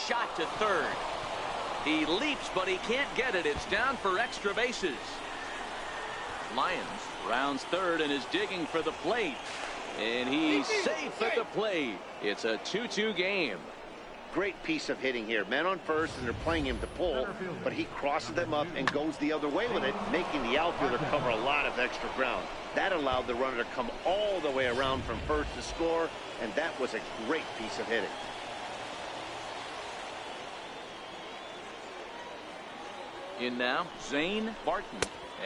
A: shot to third. He leaps, but he can't get it. It's down for extra bases. Lyons rounds third and is digging for the plate. And he's safe at the plate. It's a 2-2 game.
B: Great piece of hitting here. Men on first, and they're playing him to pull, but he crosses them up and goes the other way with it, making the outfielder cover a lot of extra ground. That allowed the runner to come all the way around from first to score, and that was a great piece of hitting.
A: In now, Zane Barton.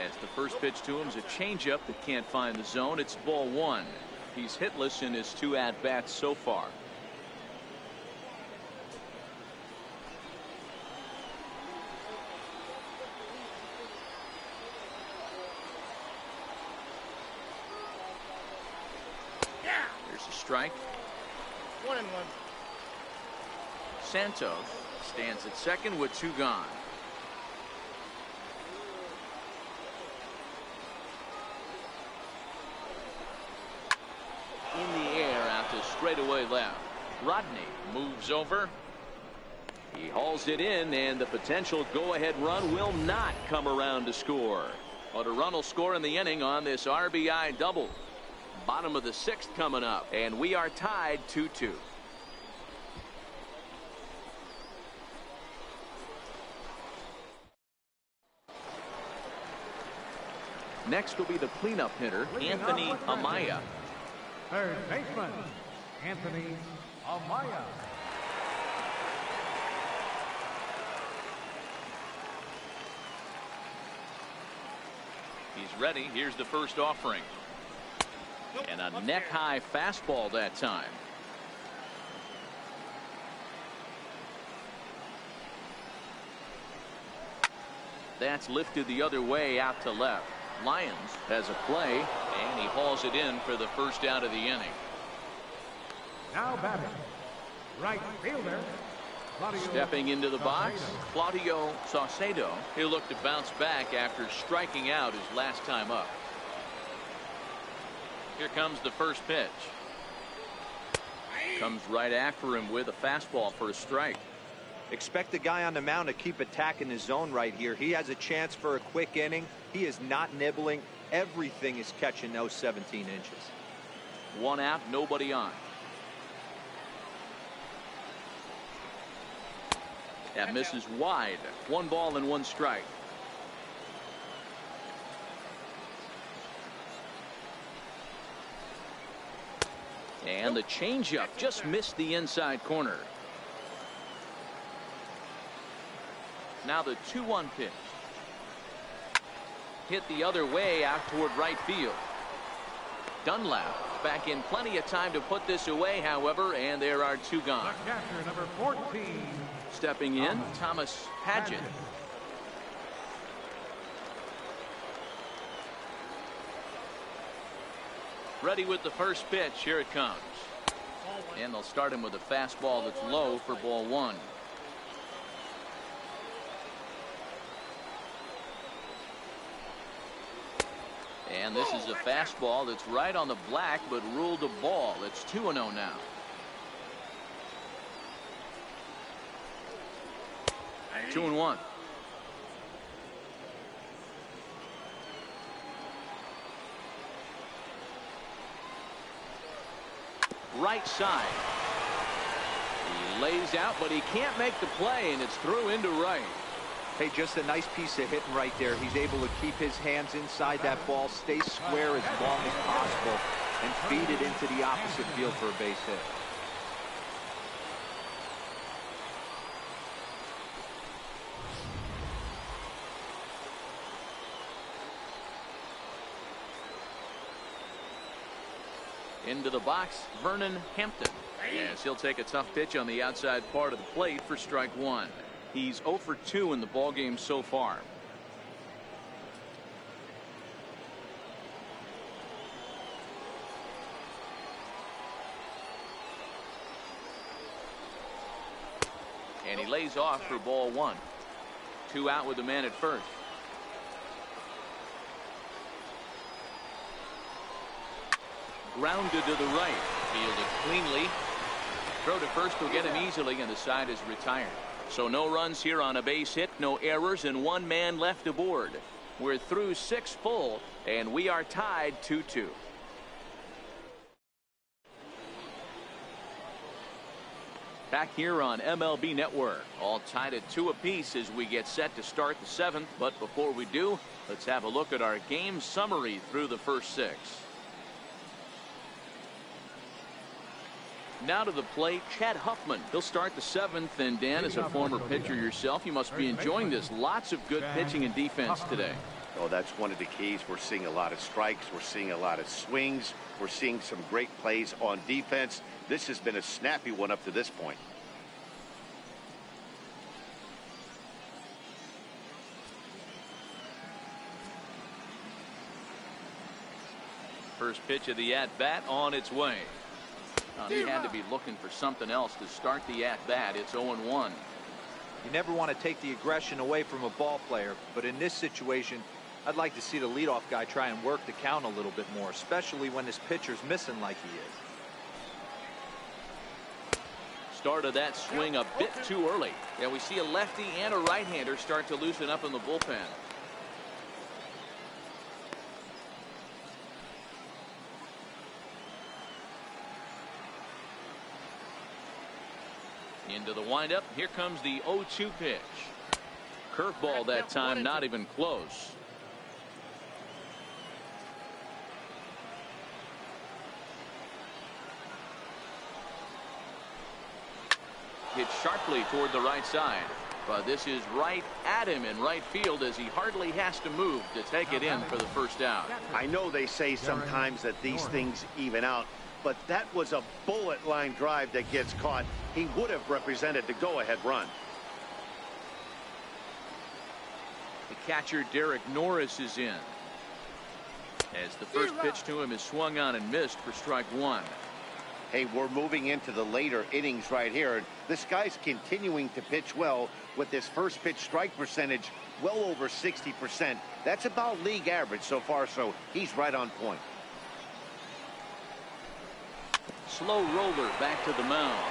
A: As the first pitch to him is a changeup that can't find the zone. It's ball one. He's hitless in his 2 at-bats so far. There's a strike.
E: 1-1.
A: Santos stands at second with 2 gone. In the air out to straightaway left. Rodney moves over. He hauls it in, and the potential go-ahead run will not come around to score. But a run will score in the inning on this RBI double. Bottom of the 6th coming up, and we are tied 2-2. Next will be the cleanup hitter, Anthony Amaya.
D: Third baseman, Anthony Amaya.
A: He's ready. Here's the first offering. And a neck-high fastball that time. That's lifted the other way out to left. Lyons has a play, and he hauls it in for the first out of the inning.
D: Now batting, right fielder, Claudio
A: Stepping into the box,
D: Toledo.
A: Claudio Saucedo. He'll look to bounce back after striking out his last time up. Here comes the first pitch. Comes right after him with a fastball for a strike.
C: Expect the guy on the mound to keep attacking his zone right here. He has a chance for a quick inning. He is not nibbling. Everything is catching those 17 inches.
A: 1 out, nobody on. That misses wide. 1 ball and 1 strike. And the changeup just missed the inside corner. Now the 2-1 pitch. Hit the other way out toward right field. Dunlap back in plenty of time to put this away, however, and there are 2 gone.
D: The catcher, number 14.
A: Stepping in, Thomas Padgett. Ready with the first pitch. Here it comes. And they'll start him with a fastball that's low for ball 1. And this is a fastball that's right on the black, but ruled a ball. It's 2-0 now. Two and 1. Right side. He lays out, but he can't make the play, and it's through into right.
C: Hey, just a nice piece of hitting right there. He's able to keep his hands inside that ball, stay square as long as possible, and feed it into the opposite field for a base hit.
A: Into the box, Vernon Hampton. Yes, he'll take a tough pitch on the outside part of the plate for strike 1. He's 0 for 2 in the ballgame so far. And he lays off for ball 1. 2 out with the man at first. Grounded to the right. Fielded cleanly. Throw to first will get him easily, and the side is retired. So no runs here on a base hit, no errors, and one man left aboard. We're through 6 full, and we are tied 2-2. Back here on MLB Network, all tied at 2 apiece as we get set to start the 7th. But before we do, let's have a look at our game summary through the first 6. Now to the plate, Chad Huffman. He'll start the 7th, and Dan, as a former pitcher yourself, you must be enjoying this. Lots of good pitching and defense today.
B: Oh, that's one of the keys. We're seeing a lot of strikes. We're seeing a lot of swings. We're seeing some great plays on defense. This has been a snappy one up to this point.
A: First pitch of the at-bat on its way. He had to be looking for something else to start the at-bat. It's 0-1.
C: You never want to take the aggression away from a ball player, but in this situation, I'd like to see the leadoff guy try and work the count a little bit more, especially when this pitcher's missing like he is.
A: Started that swing a bit too early. Yeah, we see a lefty and a right-hander start to loosen up in the bullpen. Into the windup. Here comes the 0-2 pitch. Curveball that time, not even close. Hit sharply toward the right side, but this is right at him in right field as he hardly has to move to take it in for the first out.
B: I know they say sometimes that these things even out, but that was a bullet line drive that gets caught. He would have represented the go-ahead run.
A: The catcher Derek Norris is in as the first pitch to him is swung on and missed for strike 1.
B: Hey, we're moving into the later innings right here. This guy's continuing to pitch well with his first pitch strike percentage well over 60%. That's about league average so far, so he's right on point.
A: Slow roller back to the mound.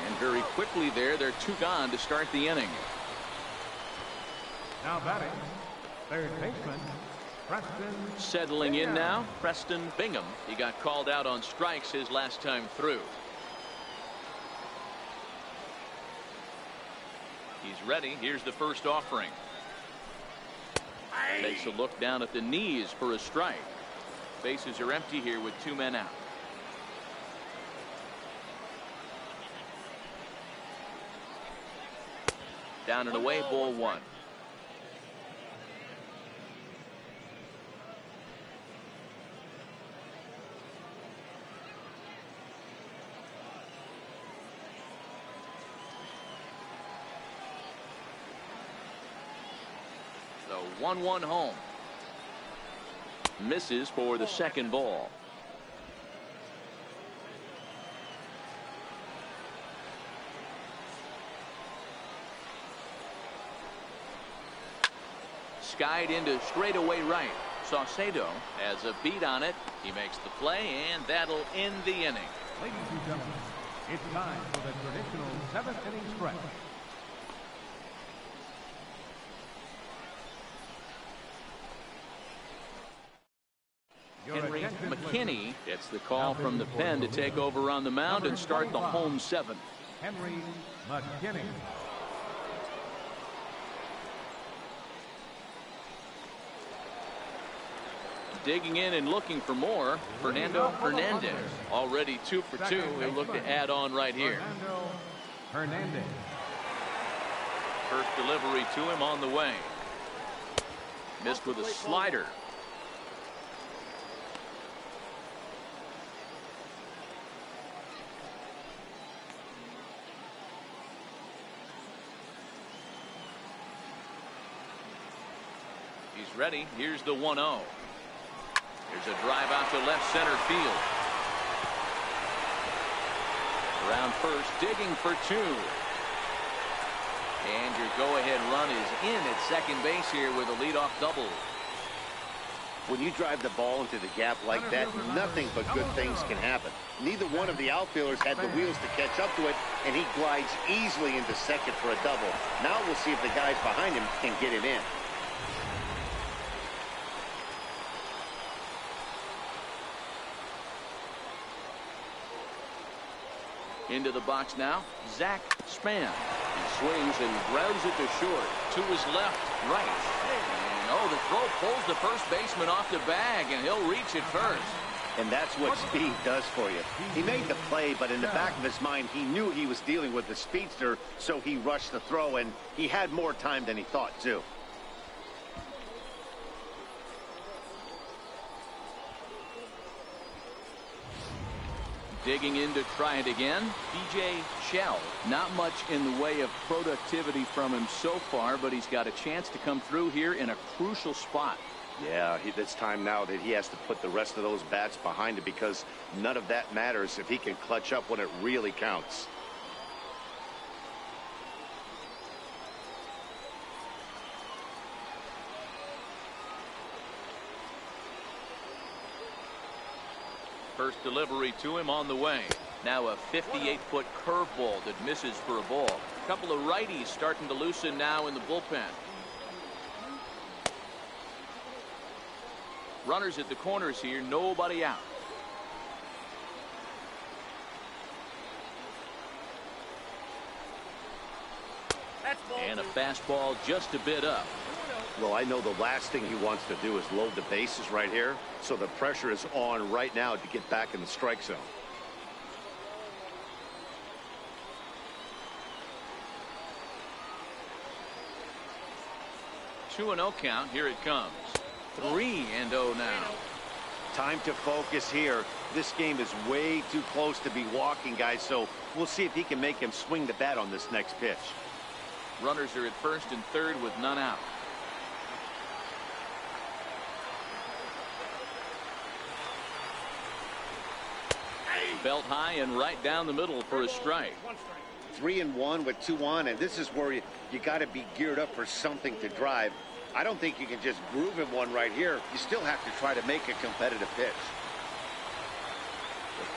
A: And very quickly there, they're 2 gone to start the inning.
D: Now batting, third baseman, Preston.
A: Settling in now, Preston Bingham. He got called out on strikes his last time through. He's ready. Here's the first offering. Takes a look down at the knees for a strike. Bases are empty here with 2 men out. Down and away, ball 1. So 1-1 home. Misses for the second ball. Skied into straightaway right. Saucedo has a beat on it. He makes the play, and that'll end the inning.
D: Ladies and gentlemen, it's time for the traditional 7th inning stretch.
A: Henry McKinney gets the call from the pen to take over on the mound and start the home 7th.
D: Henry McKinney.
A: Digging in and looking for more, Fernando Hernandez. Already 2 for 2. He'll look to add on right here.
D: Fernando Hernandez.
A: First delivery to him on the way. Missed with a slider. He's ready. Here's the 1-0. There's a drive out to left center field. Around first, digging for 2. And your go-ahead run is in at second base here with a leadoff double.
B: When you drive the ball into the gap like that, nothing but good things can happen. Neither one of the outfielders had the wheels to catch up to it, and he glides easily into second for a double. Now we'll see if the guys behind him can get him in.
A: Into the box now, Zach Span. He swings and grounds it to short. To his left, right. And oh, the throw pulls the first baseman off the bag, and he'll reach it first.
B: And that's what speed does for you. He made the play, but in the back of his mind, he knew he was dealing with the speedster, so he rushed the throw, and he had more time than he thought, too.
A: Digging in to try it again, DJ Shell. Not much in the way of productivity from him so far, but he's got a chance to come through here in a crucial spot.
B: Yeah, it's time now that he has to put the rest of those bats behind him, because none of that matters if he can clutch up when it really counts.
A: First delivery to him on the way. Now a 58-foot curveball that misses for a ball. A couple of righties starting to loosen now in the bullpen. Runners at the corners here, nobody out. And a fastball just a bit up.
B: Well, I know the last thing he wants to do is load the bases right here, so the pressure is on right now to get back in the strike zone.
A: Two and 0 count. Here it comes. 3-0 now.
B: Time to focus here. This game is way too close to be walking, guys, so we'll see if he can make him swing the bat on this next pitch.
A: Runners are at first and third with none out. Belt high and right down the middle for a strike.
B: 3-1 with 2 on, and this is where you got to be geared up for something to drive. I don't think you can just groove him one right here. You still have to try to make a competitive pitch.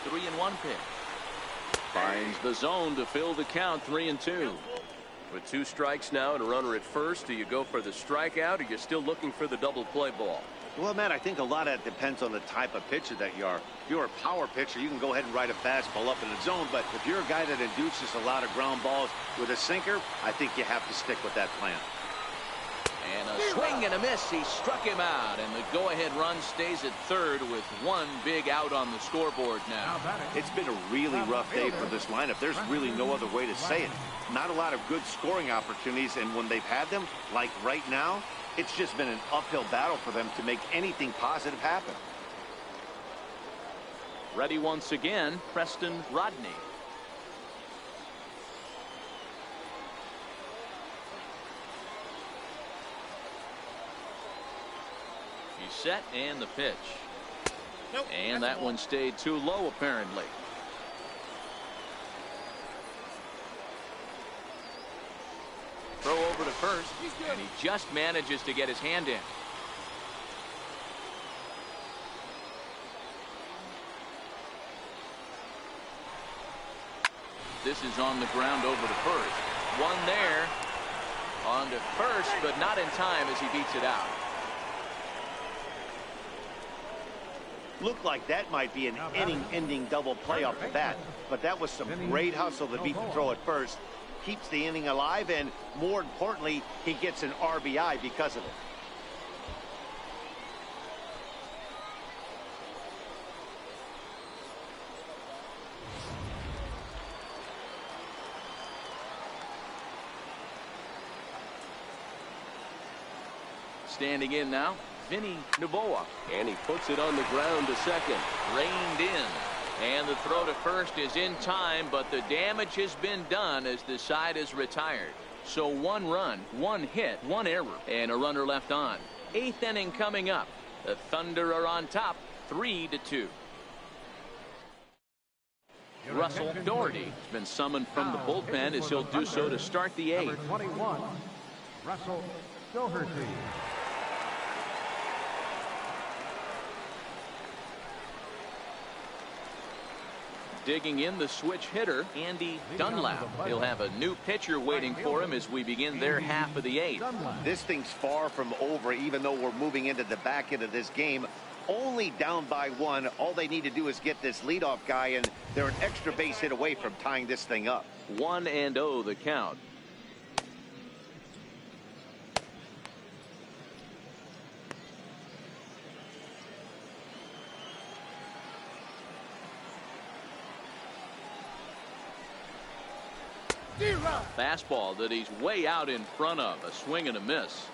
A: The 3-1 pitch. Finds the zone to fill the count. 3-2.
F: With 2 strikes now and a runner at first, do you go for the strikeout, or you're still looking for the double play ball?
B: Well, Matt, I think a lot of it depends on the type of pitcher that you are. If you're a power pitcher, you can go ahead and ride a fastball up in the zone. But if you're a guy that induces a lot of ground balls with a sinker, I think you have to stick with that plan.
A: And a swing and a miss. He struck him out, and the go-ahead run stays at third with 1 big out on the scoreboard now.
B: It's been a really rough day for this lineup. There's really no other way to say it. Not a lot of good scoring opportunities, and when they've had them, like right now, it's just been an uphill battle for them to make anything positive happen.
A: Ready once again, Preston Rodney. He's set, and the pitch. And that one stayed too low, apparently. Throw over to first, and he just manages to get his hand in. This is on the ground over to first. One there. On to first, but not in time as he beats it out.
B: Looked like that might be an inning-ending double play off the bat, but that was some great hustle to beat the throw at first. Keeps the inning alive, and more importantly, he gets an RBI because of it.
A: Standing in now, Vinny Novoa.
F: And he puts it on the ground to second.
A: Reined in. And the throw to first is in time, but the damage has been done as the side is retired. So 1 run, 1 hit, 1 error, and a runner left on. 8th inning coming up. The Thunder are on top, 3-2. Russell Doherty has been summoned from the bullpen as he'll do so to start the 8th.
D: Number 21, Russell Doherty.
A: Digging in, the switch hitter, Andy Dunlap. He'll have a new pitcher waiting for him as we begin their half of the 8th.
B: This thing's far from over, even though we're moving into the back end of this game. Only down by 1. All they need to do is get this leadoff guy, and they're an extra base hit away from tying this thing up.
A: 1-0 the count. Fastball that he's way out in front of. A swing and a miss.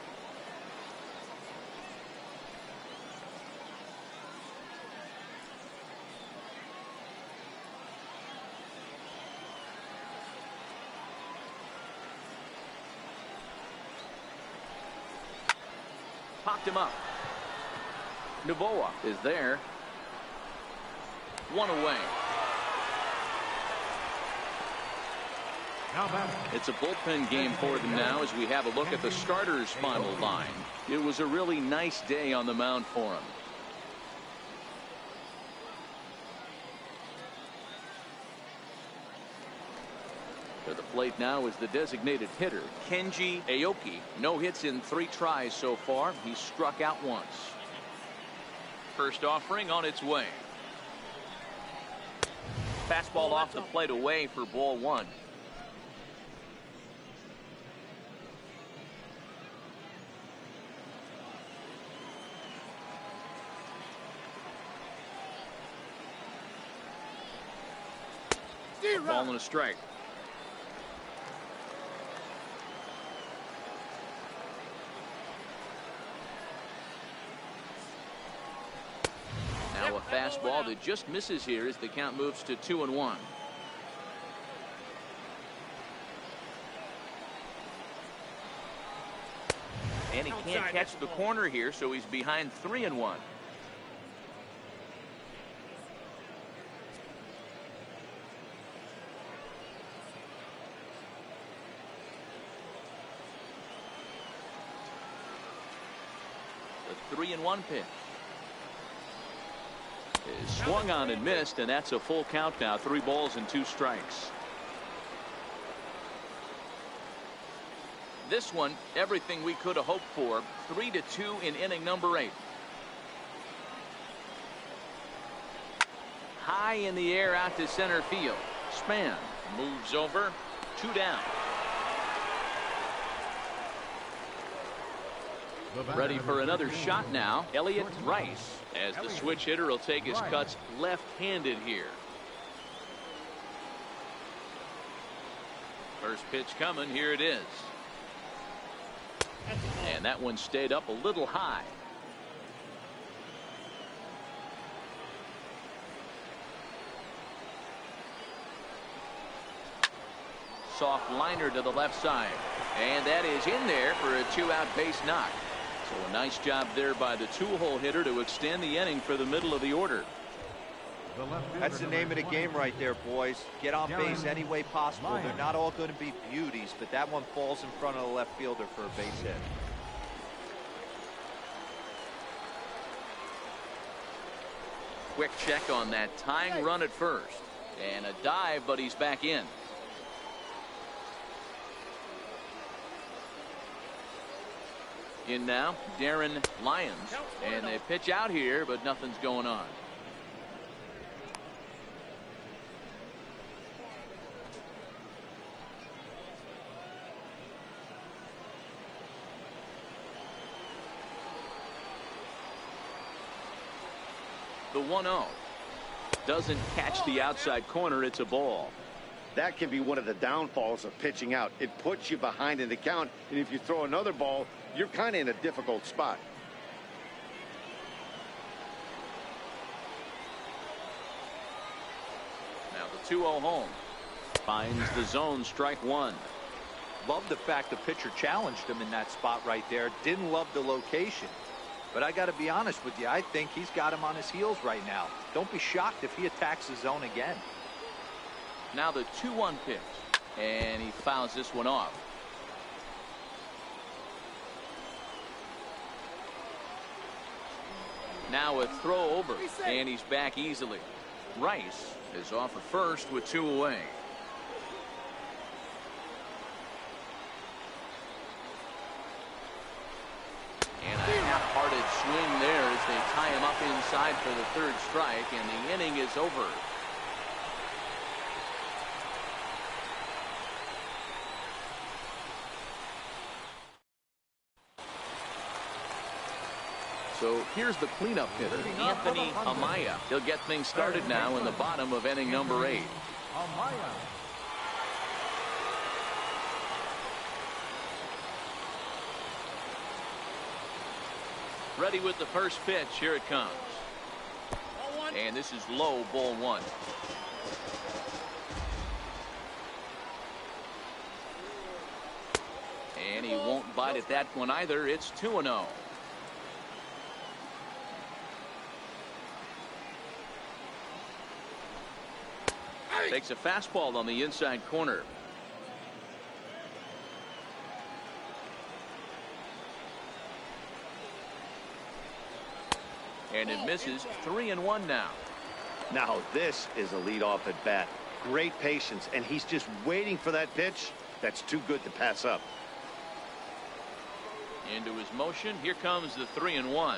A: Popped him up. Novoa is there. 1 away. It's a bullpen game for them now as we have a look at the starters' final line. It was a really nice day on the mound for him. To the plate now is the designated hitter, Kenji Aoki. No hits in 3 tries so far. He's struck out once. First offering on its way. Fastball off the plate away for ball 1. Ball and a strike. Now a fastball that just misses here as the count moves to 2-1. And he can't catch the corner here, so he's behind 3-1. The 3-1 pitch is swung on and missed, and that's a full count now. 3 balls and 2 strikes. This one, everything we could have hoped for. 3-2 in inning number 8. High in the air out to center field. Span moves over. 2 down. Ready for another shot now. Elliott Rice, as the switch hitter will take his cuts left-handed here. First pitch coming. Here it is. And that one stayed up a little high. Soft liner to the left side. And that is in there for a 2-out base knock. So a nice job there by the 2-hole hitter to extend the inning for the middle of the order.
C: That's the name of the game right there, boys. Get on base any way possible. They're not all going to be beauties, but that one falls in front of the left fielder for a base hit.
A: Quick check on that tying run at first. And a dive, but he's back in. In now, Darren Lyons. And they pitch out here, but nothing's going on. The 1-0 doesn't catch the outside corner. It's a ball.
B: That can be one of the downfalls of pitching out. It puts you behind in the count, and if you throw another ball, you're kind of in a difficult spot.
A: Now the 2-0 home. Finds the zone, strike 1.
C: Love the fact the pitcher challenged him in that spot right there. Didn't love the location. But I got to be honest with you, I think he's got him on his heels right now. Don't be shocked if he attacks the zone again.
A: Now the 2-1 pitch. And he fouls this one off. Now a throw over, and he's back easily. Rice is off at first with 2 away. And a half-hearted swing there as they tie him up inside for the 3rd strike, and the inning is over. So here's the cleanup hitter, Anthony Amaya. He'll get things started now in the bottom of inning number 8. Ready with the first pitch. Here it comes. And this is low, ball 1. And he won't bite at that one either. It's 2-0. Takes a fastball on the inside corner. And it misses. 3-1 now.
B: Now this is a leadoff at bat. Great patience, and he's just waiting for that pitch. That's too good to pass up.
A: Into his motion. Here comes the 3-1.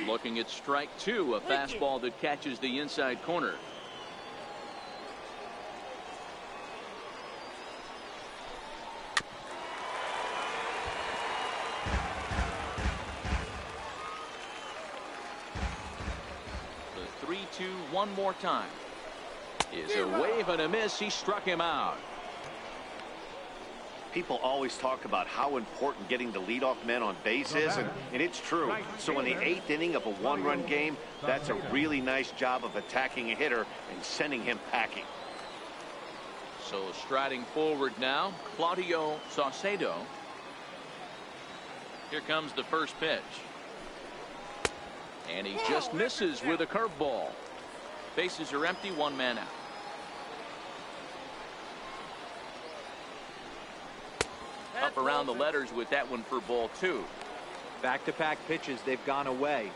A: Looking at strike 2, a fastball that catches the inside corner. The 3-2 one more time. Is a wave and a miss. He struck him out.
B: People always talk about how important getting the leadoff man on base is, and it's true. So in the 8th inning of a 1-run game, that's a really nice job of attacking a hitter and sending him packing.
A: So striding forward now, Claudio Saucedo. Here comes the first pitch. And he just misses with a curveball. Bases are empty, 1 man out. Up around the letters with that one for ball 2.
C: Back-to-back pitches, they've gone away.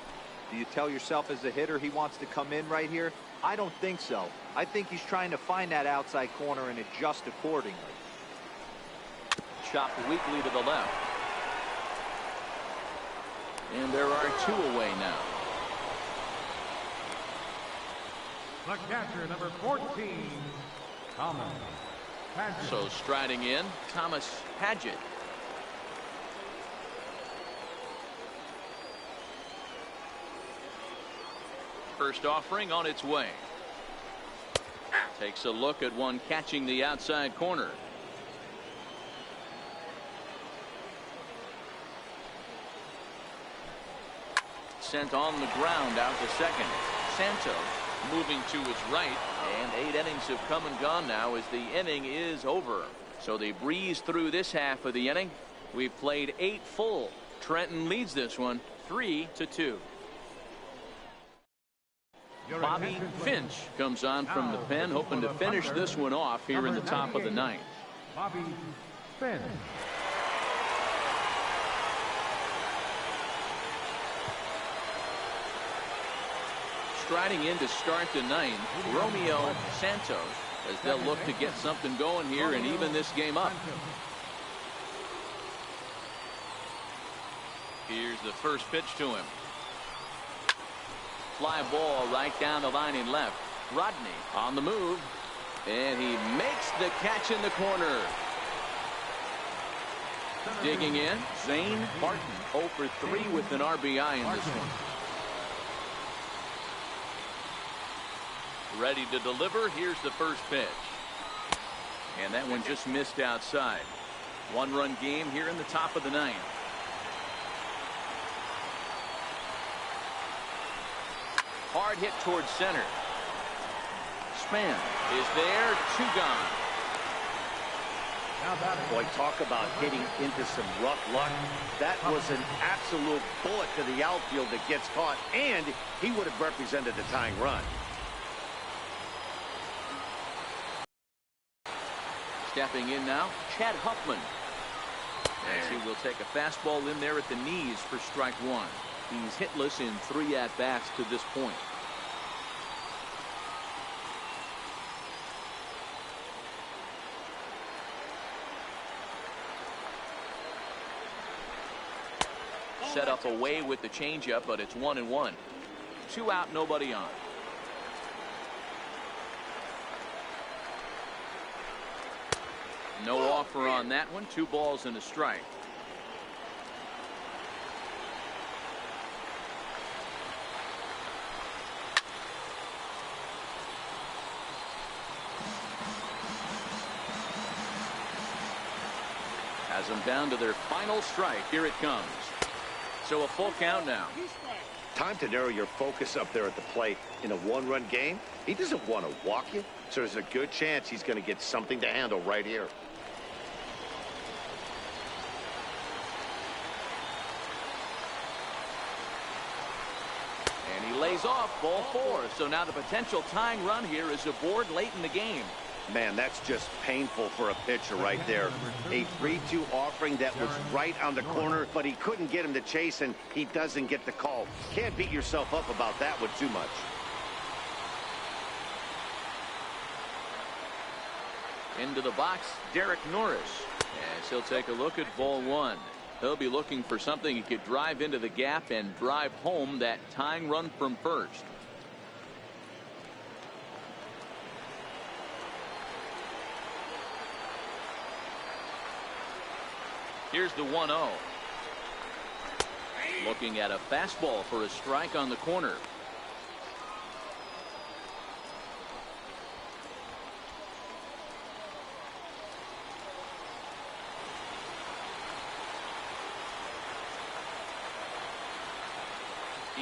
C: Do you tell yourself as a hitter he wants to come in right here? I don't think so. I think he's trying to find that outside corner and adjust accordingly.
A: Chopped weakly to the left. And there are 2 away now.
D: The catcher, number 14, Thomas Padgett.
A: So striding in, Thomas Padgett. First offering on its way. Takes a look at one catching the outside corner. Sent on the ground out to second. Santos moving to his right, and 8 innings have come and gone now as the inning is over. So they breeze through this half of the inning. We've played 8 full. Trenton leads this one 3-2. Bobby Finch comes on from the pen, hoping to finish this one off here in the top of the 9th.
D: Bobby Finch.
A: Striding in to start the 9th, Romeo Santos, as they'll look to get something going here and even this game up. Here's the first pitch to him. Fly ball right down the line in left. Rodney on the move, and he makes the catch in the corner. Digging in, Zane Martin 0 for 3 with an RBI in this one. Ready to deliver. Here's the first pitch. And that one just missed outside. 1-run game here in the top of the 9th. Hard hit towards center. Span is there. 2 gone.
B: Boy, talk about hitting into some rough luck. That was an absolute bullet to the outfield that gets caught, and he would have represented the tying run.
A: Stepping in now, Chad Huffman. As he will take a fastball in there at the knees for strike 1. He's hitless in 3 at-bats to this point. set up away with the changeup, but it's 1-1. 2 out, nobody on. No offer on that one. 2 balls and a strike. Has them down to their final strike. Here it comes. So a full count now.
B: Time to narrow your focus up there at the plate. In a 1-run game, he doesn't want to walk you, so there's a good chance he's going to get something to handle right here.
A: And he lays off ball 4. So now the potential tying run here is aboard late in the game.
B: Man, that's just painful for a pitcher right there. A 3-2 offering that was right on the corner, but he couldn't get him to chase, and he doesn't get the call. Can't beat yourself up about that one too much.
A: Into the box, Derek Norris. As he'll take a look at ball 1. He'll be looking for something he could drive into the gap and drive home that tying run from first. Here's the 1-0. Looking at a fastball for a strike on the corner.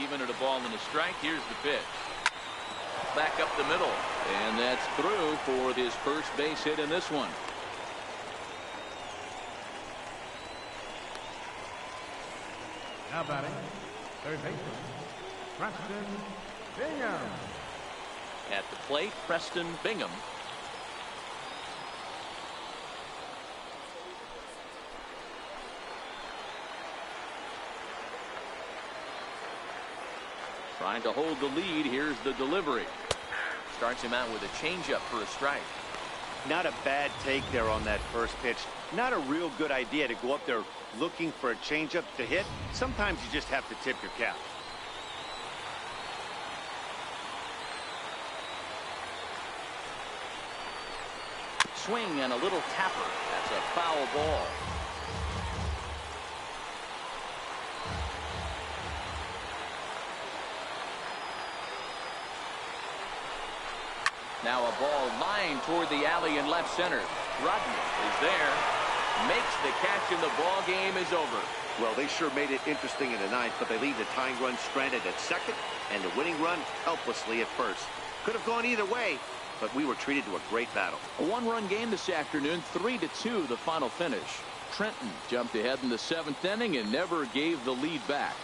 A: Even at a ball and a strike. Here's the pitch. Back up the middle. And that's through for his first base hit in this one.
D: Now batting, third baseman, Preston Bingham.
A: At the plate, Preston Bingham. Trying to hold the lead. Here's the delivery. Starts him out with a changeup for a strike.
B: Not a bad take there on that first pitch. Not a real good idea to go up there looking for a changeup to hit. Sometimes you just have to tip your cap.
A: Swing and a little tapper. That's a foul ball. Now a ball lined toward the alley in left center. Rodney is there. Makes the catch, and the ball game is over.
B: Well, they sure made it interesting in the ninth, but they leave the tying run stranded at second and the winning run helplessly at first. Could have gone either way, but we were treated to a great battle.
A: A 1-run game this afternoon, 3-2 the final finish. Trenton jumped ahead in the 7th inning and never gave the lead back.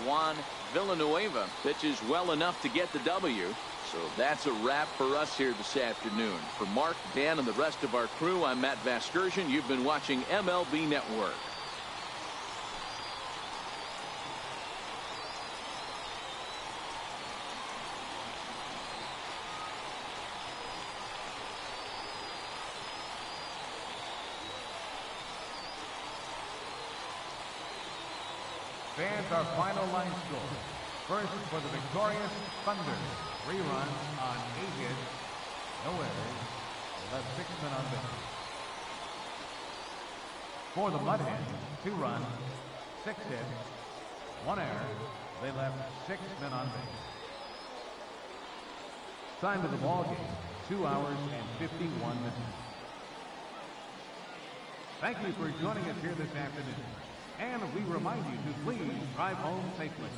A: Juan Villanueva pitches well enough to get the W. So that's a wrap for us here this afternoon. For Mark, Dan, and the rest of our crew, I'm Matt Vasgersian. You've been watching MLB Network.
D: Fans, our final line score. First for the victorious Thunder. 3 runs on 8 hits, no errors. They left 6 men on base. For the Mud Hens, 2 runs, 6 hits, 1 error. They left 6 men on base. Time of the ball game, 2 hours and 51 minutes. Thank you for joining us here this afternoon. And we remind you to please drive home safely.